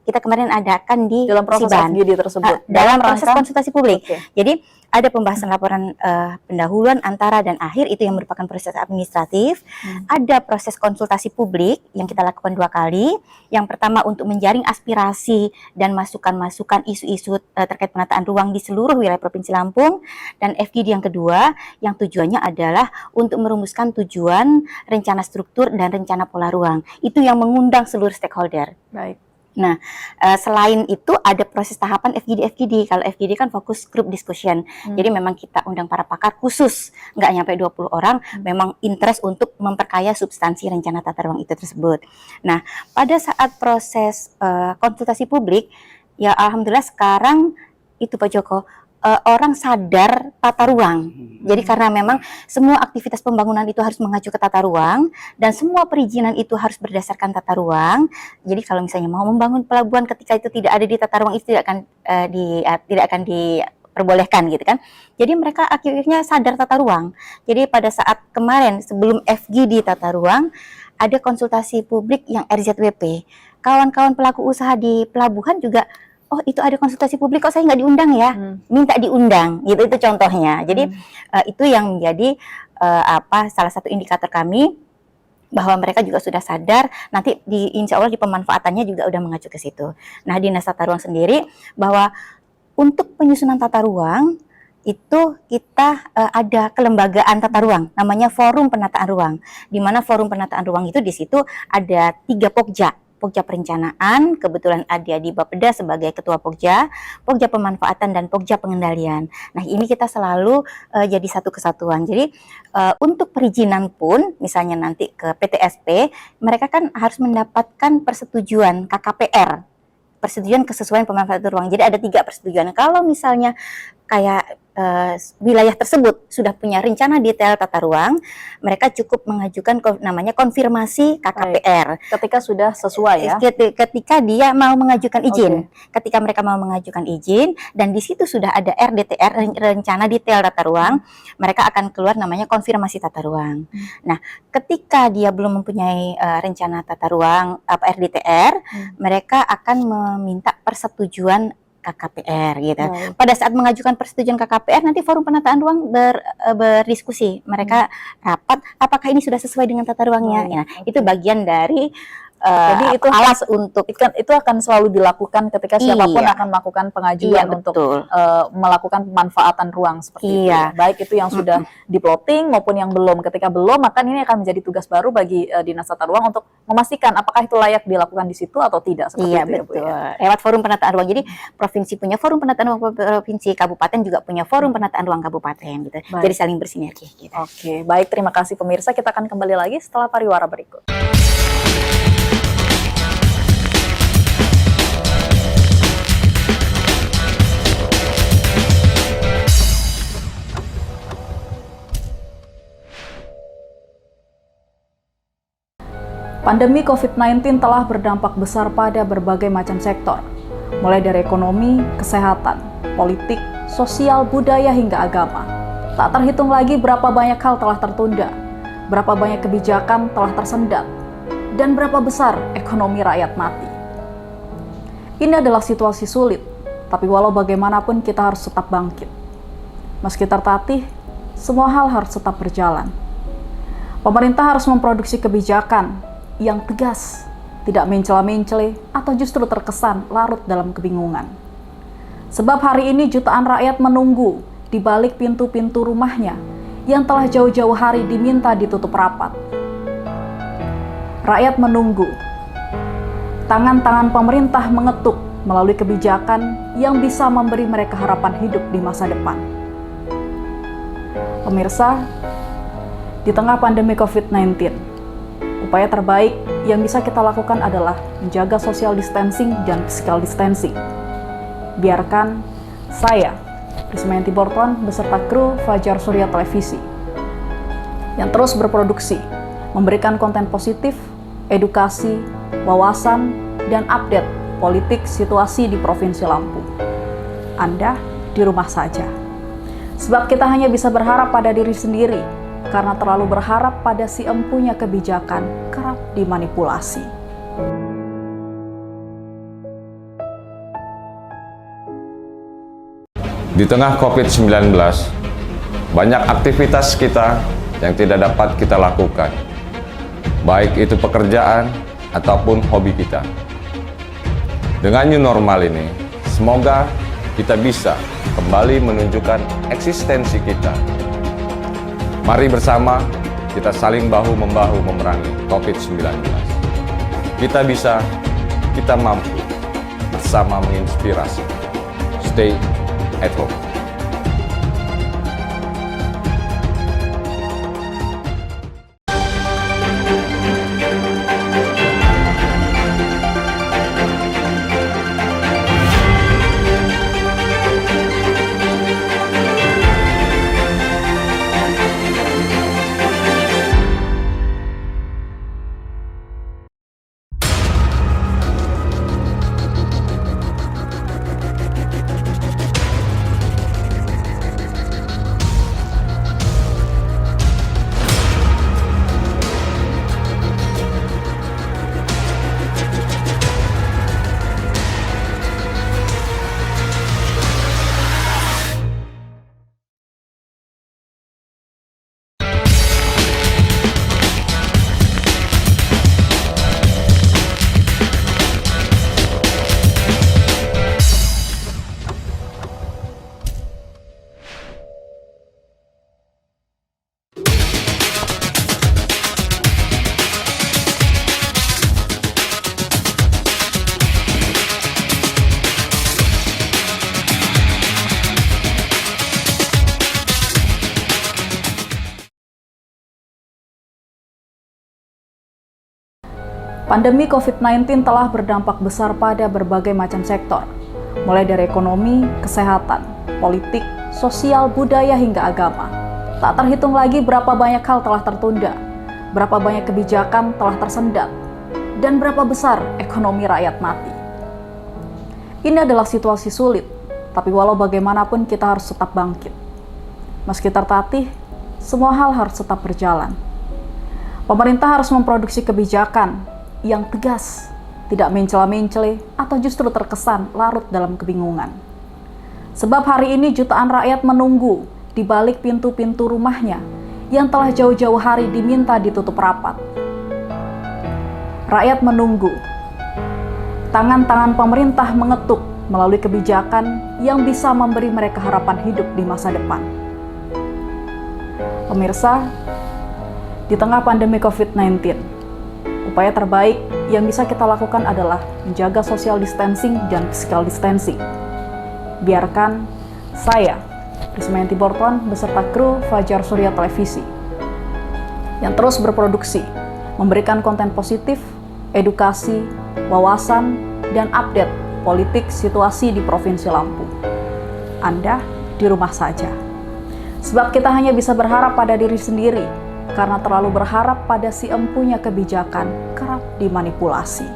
Kita kemarin adakan di Dalam proses Siban. FGD tersebut. Dalam proses rangka- konsultasi publik. Oke. Jadi ada pembahasan laporan pendahuluan, antara, dan akhir, itu yang merupakan proses administratif. Ada proses konsultasi publik yang kita lakukan 2 kali. Yang pertama untuk menjaring aspirasi dan masukan-masukan isu-isu terkait penataan ruang di seluruh wilayah Provinsi Lampung. Dan FGD yang kedua yang tujuannya adalah untuk merumuskan tujuan, rencana struktur, dan rencana pola ruang. Itu yang mengundang seluruh stakeholder. Baik. Nah, selain itu ada proses tahapan FGD. Kalau FGD kan fokus group discussion. Jadi memang kita undang para pakar khusus, nggak nyampe 20 orang, memang interest untuk memperkaya substansi rencana tata ruang itu tersebut. Nah, pada saat proses konsultasi publik, ya alhamdulillah sekarang itu Pak Joko, orang sadar tata ruang. Jadi karena memang semua aktivitas pembangunan itu harus mengacu ke tata ruang, dan semua perizinan itu harus berdasarkan tata ruang. Jadi kalau misalnya mau membangun pelabuhan ketika itu tidak ada di tata ruang, itu tidak akan diperbolehkan gitu kan. Jadi mereka akhirnya sadar tata ruang. Jadi pada saat kemarin sebelum FGD tata ruang, ada konsultasi publik yang RZWP. Kawan-kawan pelaku usaha di pelabuhan juga, oh itu ada konsultasi publik, kok saya nggak diundang ya? Minta diundang, gitu, itu contohnya. Jadi itu yang menjadi salah satu indikator kami bahwa mereka juga sudah sadar. Nanti insya Allah di pemanfaatannya juga udah mengacu ke situ. Nah, Dinas Tata Ruang sendiri bahwa untuk penyusunan tata ruang itu kita ada kelembagaan tata ruang, namanya Forum Penataan Ruang. Di mana Forum Penataan Ruang itu di situ ada 3 pokja. Pokja Perencanaan, kebetulan ada di Bapeda sebagai Ketua Pokja, Pokja Pemanfaatan, dan Pokja Pengendalian. Nah, ini kita selalu jadi satu kesatuan. Jadi untuk perizinan pun, misalnya nanti ke PTSP, mereka kan harus mendapatkan persetujuan KKPR, persetujuan kesesuaian pemanfaatan ruang. Jadi ada 3 persetujuan. Kalau misalnya kayak wilayah tersebut sudah punya rencana detail tata ruang, mereka cukup mengajukan namanya konfirmasi KKPR. Ketika sudah sesuai ya. Ketika dia mau mengajukan izin, ketika mereka mau mengajukan izin, dan di situ sudah ada RDTR, rencana detail tata ruang, mereka akan keluar namanya konfirmasi tata ruang. Nah, ketika dia belum mempunyai rencana tata ruang RDTR, mereka akan meminta persetujuan KKPR gitu. Pada saat mengajukan persetujuan KKPR, nanti Forum Penataan Ruang berdiskusi. Mereka rapat, apakah ini sudah sesuai dengan tata ruangnya. Itu bagian dari jadi itu alas untuk itu akan selalu dilakukan ketika siapapun akan melakukan pengajuan untuk melakukan pemanfaatan ruang seperti itu. Baik itu yang sudah di-plotting maupun yang belum. Ketika belum, maka ini akan menjadi tugas baru bagi Dinas Tata Ruang untuk memastikan apakah itu layak dilakukan di situ atau tidak seperti itu. Betul. Lewat Forum Penataan Ruang. Jadi provinsi punya Forum Penataan Ruang provinsi, kabupaten juga punya Forum Penataan Ruang kabupaten gitu. Jadi saling bersinergi gitu. Oke, baik, terima kasih pemirsa. Kita akan kembali lagi setelah pariwara berikut. Pandemi COVID-19 telah berdampak besar pada berbagai macam sektor, mulai dari ekonomi, kesehatan, politik, sosial, budaya, hingga agama. Tak terhitung lagi berapa banyak hal telah tertunda, berapa banyak kebijakan telah tersendat, dan berapa besar ekonomi rakyat mati. Ini adalah situasi sulit, tapi walau bagaimanapun kita harus tetap bangkit. Meski tertatih, semua hal harus tetap berjalan. Pemerintah harus memproduksi kebijakan yang tegas, tidak mencela-mencele atau justru terkesan larut dalam kebingungan. Sebab hari ini jutaan rakyat menunggu di balik pintu-pintu rumahnya yang telah jauh-jauh hari diminta ditutup rapat. Rakyat menunggu tangan-tangan pemerintah mengetuk melalui kebijakan yang bisa memberi mereka harapan hidup di masa depan. Pemirsa, di tengah pandemi COVID-19, upaya terbaik yang bisa kita lakukan adalah menjaga social distancing dan physical distancing. Biarkan saya, Prismayanti Borton, beserta kru Fajar Surya Televisi, yang terus berproduksi, memberikan konten positif, edukasi, wawasan, dan update politik situasi di Provinsi Lampung. Anda di rumah saja. Sebab kita hanya bisa berharap pada diri sendiri, karena terlalu berharap pada si empunya kebijakan kerap dimanipulasi. Di tengah COVID-19, banyak aktivitas kita yang tidak dapat kita lakukan, baik itu pekerjaan ataupun hobi kita. Dengan new normal ini, semoga kita bisa kembali menunjukkan eksistensi kita. Mari bersama kita saling bahu-membahu memerangi COVID-19. Kita bisa, kita mampu, bersama menginspirasi. Stay at home. Pandemi COVID-19 telah berdampak besar pada berbagai macam sektor, mulai dari ekonomi, kesehatan, politik, sosial, budaya, hingga agama. Tak terhitung lagi berapa banyak hal telah tertunda, berapa banyak kebijakan telah tersendat, dan berapa besar ekonomi rakyat mati. Ini adalah situasi sulit, tapi walau bagaimanapun kita harus tetap bangkit. Meski tertatih, semua hal harus tetap berjalan. Pemerintah harus memproduksi kebijakan yang tegas, tidak mencela-mencele atau justru terkesan larut dalam kebingungan. Sebab hari ini jutaan rakyat menunggu di balik pintu-pintu rumahnya yang telah jauh-jauh hari diminta ditutup rapat. Rakyat menunggu tangan-tangan pemerintah mengetuk melalui kebijakan yang bisa memberi mereka harapan hidup di masa depan. Pemirsa, di tengah pandemi COVID-19, upaya terbaik yang bisa kita lakukan adalah menjaga social distancing dan physical distancing. Biarkan saya, Rismayanti Borton, beserta kru Fajar Surya Televisi, yang terus berproduksi, memberikan konten positif, edukasi, wawasan, dan update politik situasi di Provinsi Lampung. Anda di rumah saja. Sebab kita hanya bisa berharap pada diri sendiri, karena terlalu berharap pada si empunya kebijakan kerap dimanipulasi.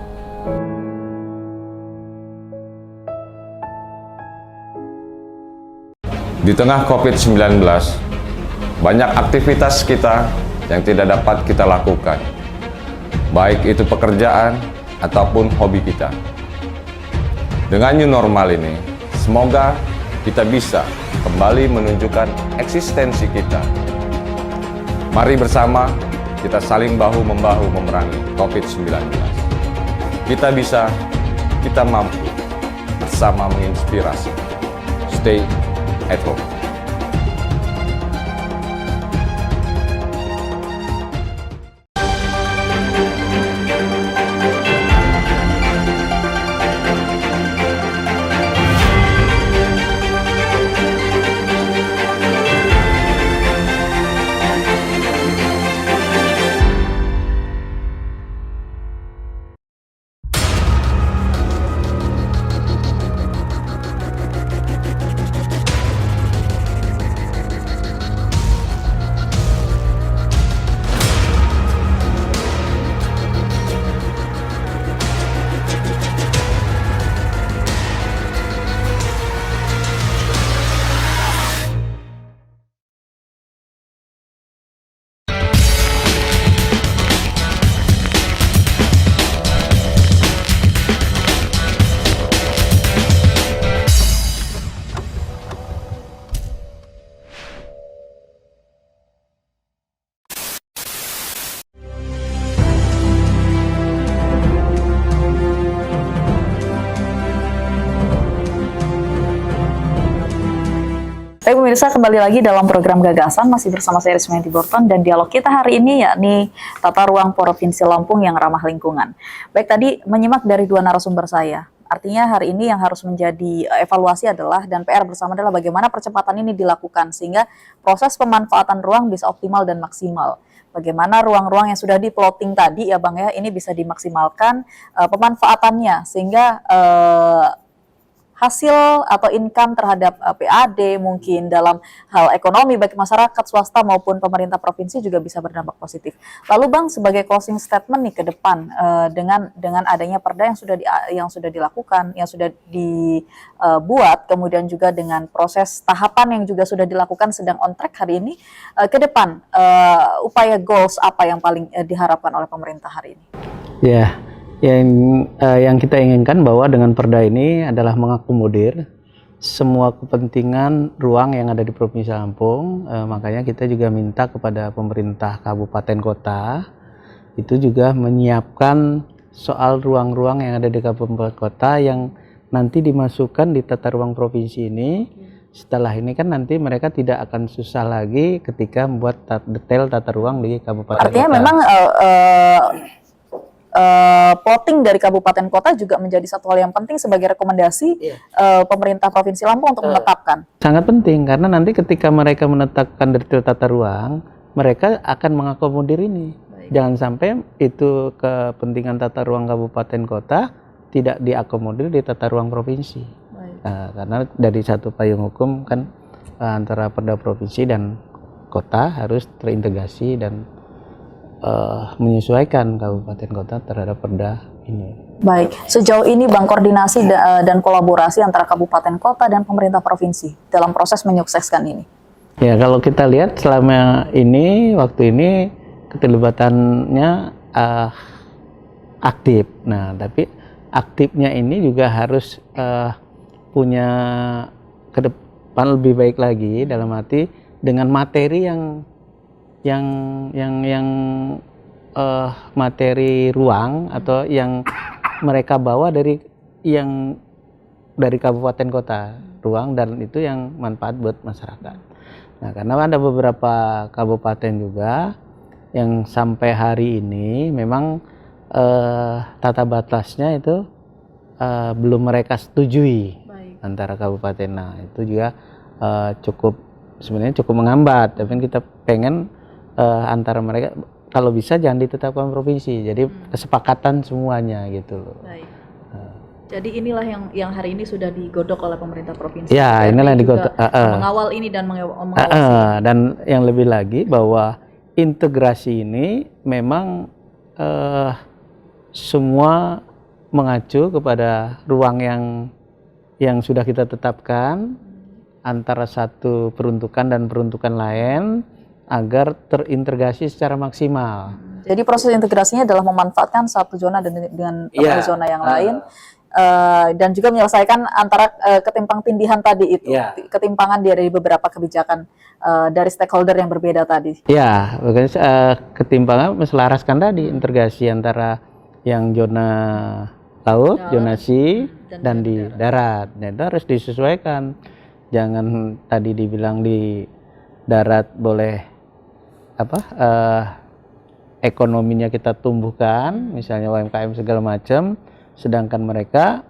Di tengah COVID-19, banyak aktivitas kita yang tidak dapat kita lakukan, baik itu pekerjaan ataupun hobi kita. Dengan new normal ini, semoga kita bisa kembali menunjukkan eksistensi kita. Mari bersama kita saling bahu-membahu memerangi COVID-19. Kita bisa, kita mampu, bersama menginspirasi. Stay at home. Baik pemirsa, kembali lagi dalam program Gagasan, masih bersama saya Rismanti Borton, dan dialog kita hari ini yakni tata ruang Provinsi Lampung yang ramah lingkungan. Baik, tadi menyimak dari dua narasumber saya. Artinya hari ini yang harus menjadi evaluasi adalah dan PR bersama adalah bagaimana percepatan ini dilakukan sehingga proses pemanfaatan ruang bisa optimal dan maksimal. Bagaimana ruang-ruang yang sudah di-plotting tadi ya Bang ya, ini bisa dimaksimalkan pemanfaatannya sehingga hasil atau income terhadap PAD mungkin dalam hal ekonomi baik masyarakat swasta maupun pemerintah provinsi juga bisa berdampak positif. Lalu Bang, sebagai closing statement nih ke depan dengan adanya perda yang sudah dilakukan, yang sudah dibuat, kemudian juga dengan proses tahapan yang juga sudah dilakukan sedang on track hari ini, ke depan upaya goals apa yang paling diharapkan oleh pemerintah hari ini? Ya. Yang kita inginkan bahwa dengan perda ini adalah mengakomodir semua kepentingan ruang yang ada di Provinsi Lampung. Makanya kita juga minta kepada pemerintah kabupaten kota itu juga menyiapkan soal ruang-ruang yang ada di kabupaten kota yang nanti dimasukkan di tata ruang provinsi ini. Setelah ini kan nanti mereka tidak akan susah lagi ketika membuat detail tata ruang di kabupaten Artinya kota. Memang plotting dari kabupaten kota juga menjadi satu hal yang penting sebagai rekomendasi pemerintah Provinsi Lampung untuk menetapkan. Sangat penting karena nanti ketika mereka menetapkan detail tata ruang, mereka akan mengakomodir ini. Baik. Jangan sampai itu kepentingan tata ruang kabupaten kota tidak diakomodir di tata ruang provinsi. Karena dari satu payung hukum kan antara perda provinsi dan kota harus terintegrasi dan menyesuaikan kabupaten kota terhadap perda ini. Baik, sejauh ini Bang, koordinasi dan kolaborasi antara kabupaten kota dan pemerintah provinsi dalam proses menyukseskan ini. Ya, kalau kita lihat selama ini, waktu ini keterlibatannya aktif. Nah, tapi aktifnya ini juga harus punya ke depan lebih baik lagi dalam arti dengan materi yang materi ruang atau yang mereka bawa dari kabupaten kota ruang dan itu yang manfaat buat masyarakat. Nah, karena ada beberapa kabupaten juga yang sampai hari ini memang tata batasnya itu belum mereka setujui. Baik. Antara kabupaten. Nah, itu juga sebenarnya cukup menghambat. Tapi kita pengen antara mereka kalau bisa jangan ditetapkan provinsi, jadi kesepakatan semuanya gitu loh. Baik. Jadi inilah yang hari ini sudah digodok oleh pemerintah provinsi. Ya, inilah yang digodok. Mengawal ini dan mengawal dan yang lebih lagi bahwa integrasi ini memang semua mengacu kepada ruang yang sudah kita tetapkan antara satu peruntukan dan peruntukan lain agar terintegrasi secara maksimal. Jadi proses integrasinya adalah memanfaatkan satu zona dengan zona yang lain dan juga menyelesaikan antara ketimpang tindihan tadi itu, ketimpangan dari beberapa kebijakan dari stakeholder yang berbeda tadi. Ya, ketimpangan menselaraskan tadi integrasi antara yang zona laut, zonasi dan di darat. Nah, itu harus disesuaikan. Jangan tadi dibilang di darat boleh ekonominya kita tumbuhkan, misalnya UMKM segala macam, sedangkan mereka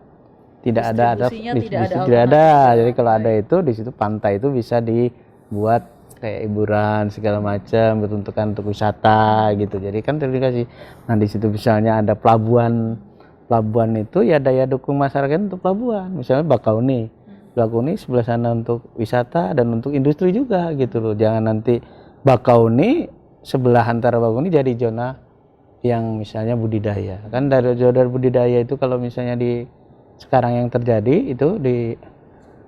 tidak ada distribusi tidak ada. Jadi kalau ada itu di situ pantai itu bisa dibuat kayak hiburan segala macam, beruntukan untuk wisata gitu. Jadi kan terintegrasi. Nah, di situ misalnya ada pelabuhan itu ya daya dukung masyarakat untuk pelabuhan. Misalnya Bakauni sebelah sana untuk wisata dan untuk industri juga gitu loh. Jangan nanti Bakauni sebelah antara Bakauni jadi zona yang misalnya budidaya. Kan dari zona budidaya itu kalau misalnya di sekarang yang terjadi itu di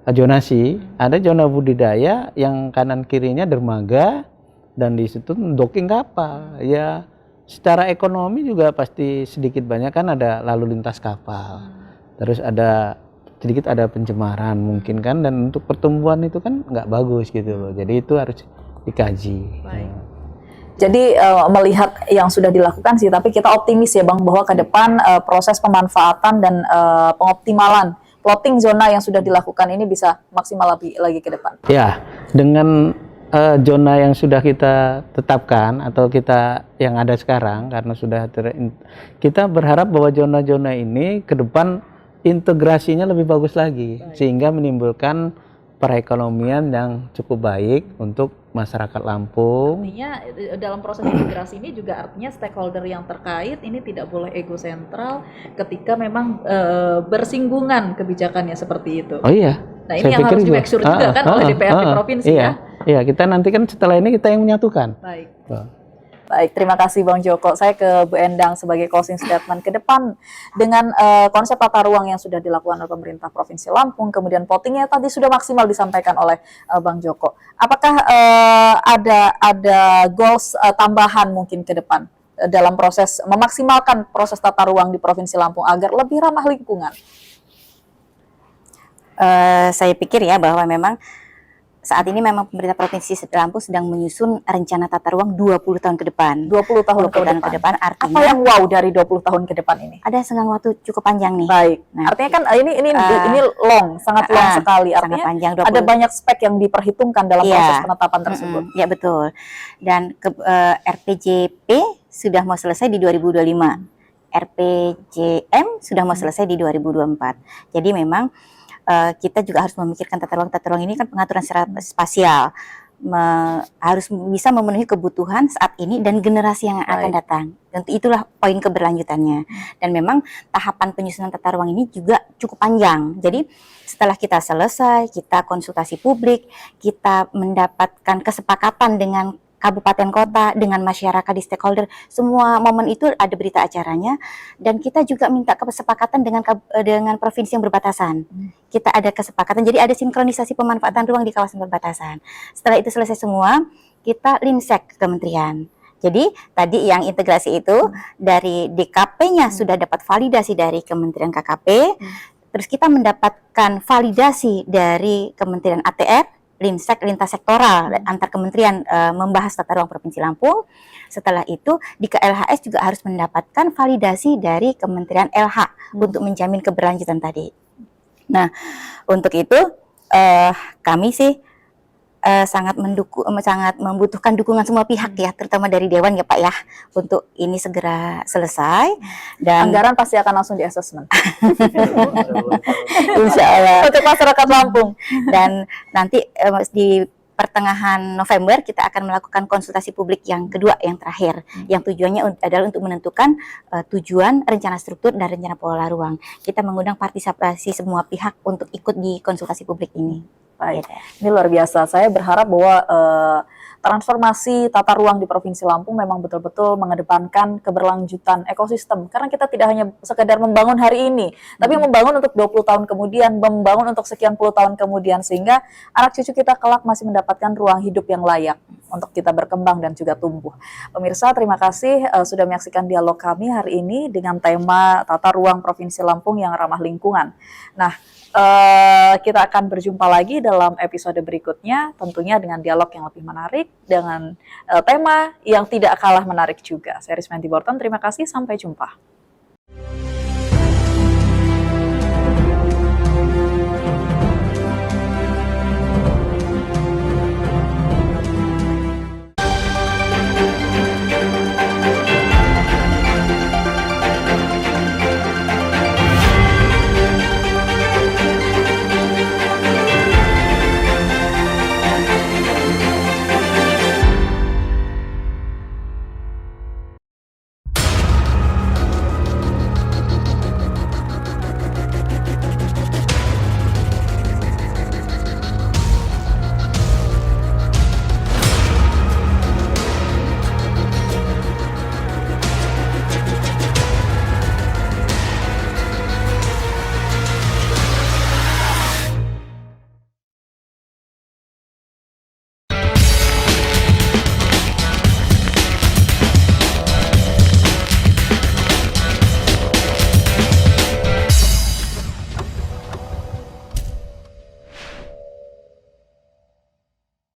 zonasi, ada zona budidaya yang kanan kirinya dermaga dan di situ docking kapal. Ya secara ekonomi juga pasti sedikit banyak kan ada lalu lintas kapal. Terus sedikit ada pencemaran mungkin kan, dan untuk pertumbuhan itu kan nggak bagus gitu loh. Jadi itu harus dikaji. Baik. Jadi melihat yang sudah dilakukan sih, tapi kita optimis ya Bang bahwa ke depan proses pemanfaatan dan pengoptimalan plotting zona yang sudah dilakukan ini bisa maksimal lebih lagi ke depan? Ya, dengan zona yang sudah kita tetapkan atau kita yang ada sekarang, karena sudah kita berharap bahwa zona-zona ini ke depan integrasinya lebih bagus lagi, sehingga menimbulkan perekonomian yang cukup baik untuk masyarakat Lampung. Artinya dalam proses integrasi ini juga artinya stakeholder yang terkait ini tidak boleh egosentral ketika memang bersinggungan kebijakannya seperti itu. Oh iya. Nah ini yang harus di-make sure juga kan oleh DPRD provinsi iya. ya. Iya, kita nanti kan setelah ini kita yang menyatukan. Baik. Baik, terima kasih Bang Joko. Saya ke Bu Endang sebagai closing statement ke depan dengan konsep tata ruang yang sudah dilakukan oleh pemerintah Provinsi Lampung, kemudian plottingnya tadi sudah maksimal disampaikan oleh Bang Joko. Apakah ada goals tambahan mungkin ke depan dalam proses memaksimalkan proses tata ruang di Provinsi Lampung agar lebih ramah lingkungan? Saya pikir ya bahwa memang saat ini memang pemerintah Provinsi Lampung sedang menyusun rencana tata ruang 20 tahun ke depan. 20 tahun ke depan artinya apa yang wow dari 20 tahun ke depan ini? ada senggang waktu cukup panjang nih. Baik. Nah, artinya kan ini long, sangat long sekali. sangat Artinya panjang, ada banyak spek yang diperhitungkan dalam proses penetapan tersebut. Ya betul. Dan RPJP sudah mau selesai di 2025. RPJM sudah mau selesai di 2024. Jadi memang kita juga harus memikirkan tata ruang ini kan pengaturan secara spasial harus bisa memenuhi kebutuhan saat ini dan generasi yang akan datang. Dan itulah poin keberlanjutannya. Dan memang tahapan penyusunan tata ruang ini juga cukup panjang. Jadi setelah kita selesai, kita konsultasi publik, kita mendapatkan kesepakatan dengan kabupaten kota, dengan masyarakat di stakeholder, semua momen itu ada berita acaranya, dan kita juga minta kesepakatan dengan provinsi yang berbatasan. Kita ada kesepakatan, jadi ada sinkronisasi pemanfaatan ruang di kawasan perbatasan. Setelah itu selesai semua, kita linsek ke kementerian. Jadi tadi yang integrasi itu dari DKP-nya sudah dapat validasi dari Kementerian KKP, terus kita mendapatkan validasi dari Kementerian ATR, Linsek lintas sektoral antar kementerian membahas tata ruang Provinsi Lampung. Setelah itu di KLHS juga harus mendapatkan validasi dari Kementerian LH untuk menjamin keberlanjutan tadi. Nah, untuk itu kami sih sangat membutuhkan dukungan semua pihak ya, terutama dari Dewan ya Pak ya, untuk ini segera selesai. Dan anggaran pasti akan langsung di assessment. Insya Allah. Untuk masyarakat Lampung. Dan nanti di pertengahan November kita akan melakukan konsultasi publik yang kedua, yang terakhir, yang tujuannya adalah untuk menentukan tujuan, rencana struktur, dan rencana pola ruang. Kita mengundang partisipasi semua pihak untuk ikut di konsultasi publik ini. Baik, ini luar biasa. Saya berharap bahwa transformasi tata ruang di Provinsi Lampung memang betul-betul mengedepankan keberlanjutan ekosistem. Karena kita tidak hanya sekedar membangun hari ini, tapi membangun untuk 20 tahun kemudian, membangun untuk sekian puluh tahun kemudian, sehingga anak cucu kita kelak masih mendapatkan ruang hidup yang layak untuk kita berkembang dan juga tumbuh. Pemirsa, terima kasih sudah menyaksikan dialog kami hari ini dengan tema tata ruang Provinsi Lampung yang ramah lingkungan. Nah, kita akan berjumpa lagi dalam episode berikutnya, tentunya dengan dialog yang lebih menarik, dengan tema yang tidak kalah menarik juga. Saya Rismanti Borton, terima kasih, sampai jumpa.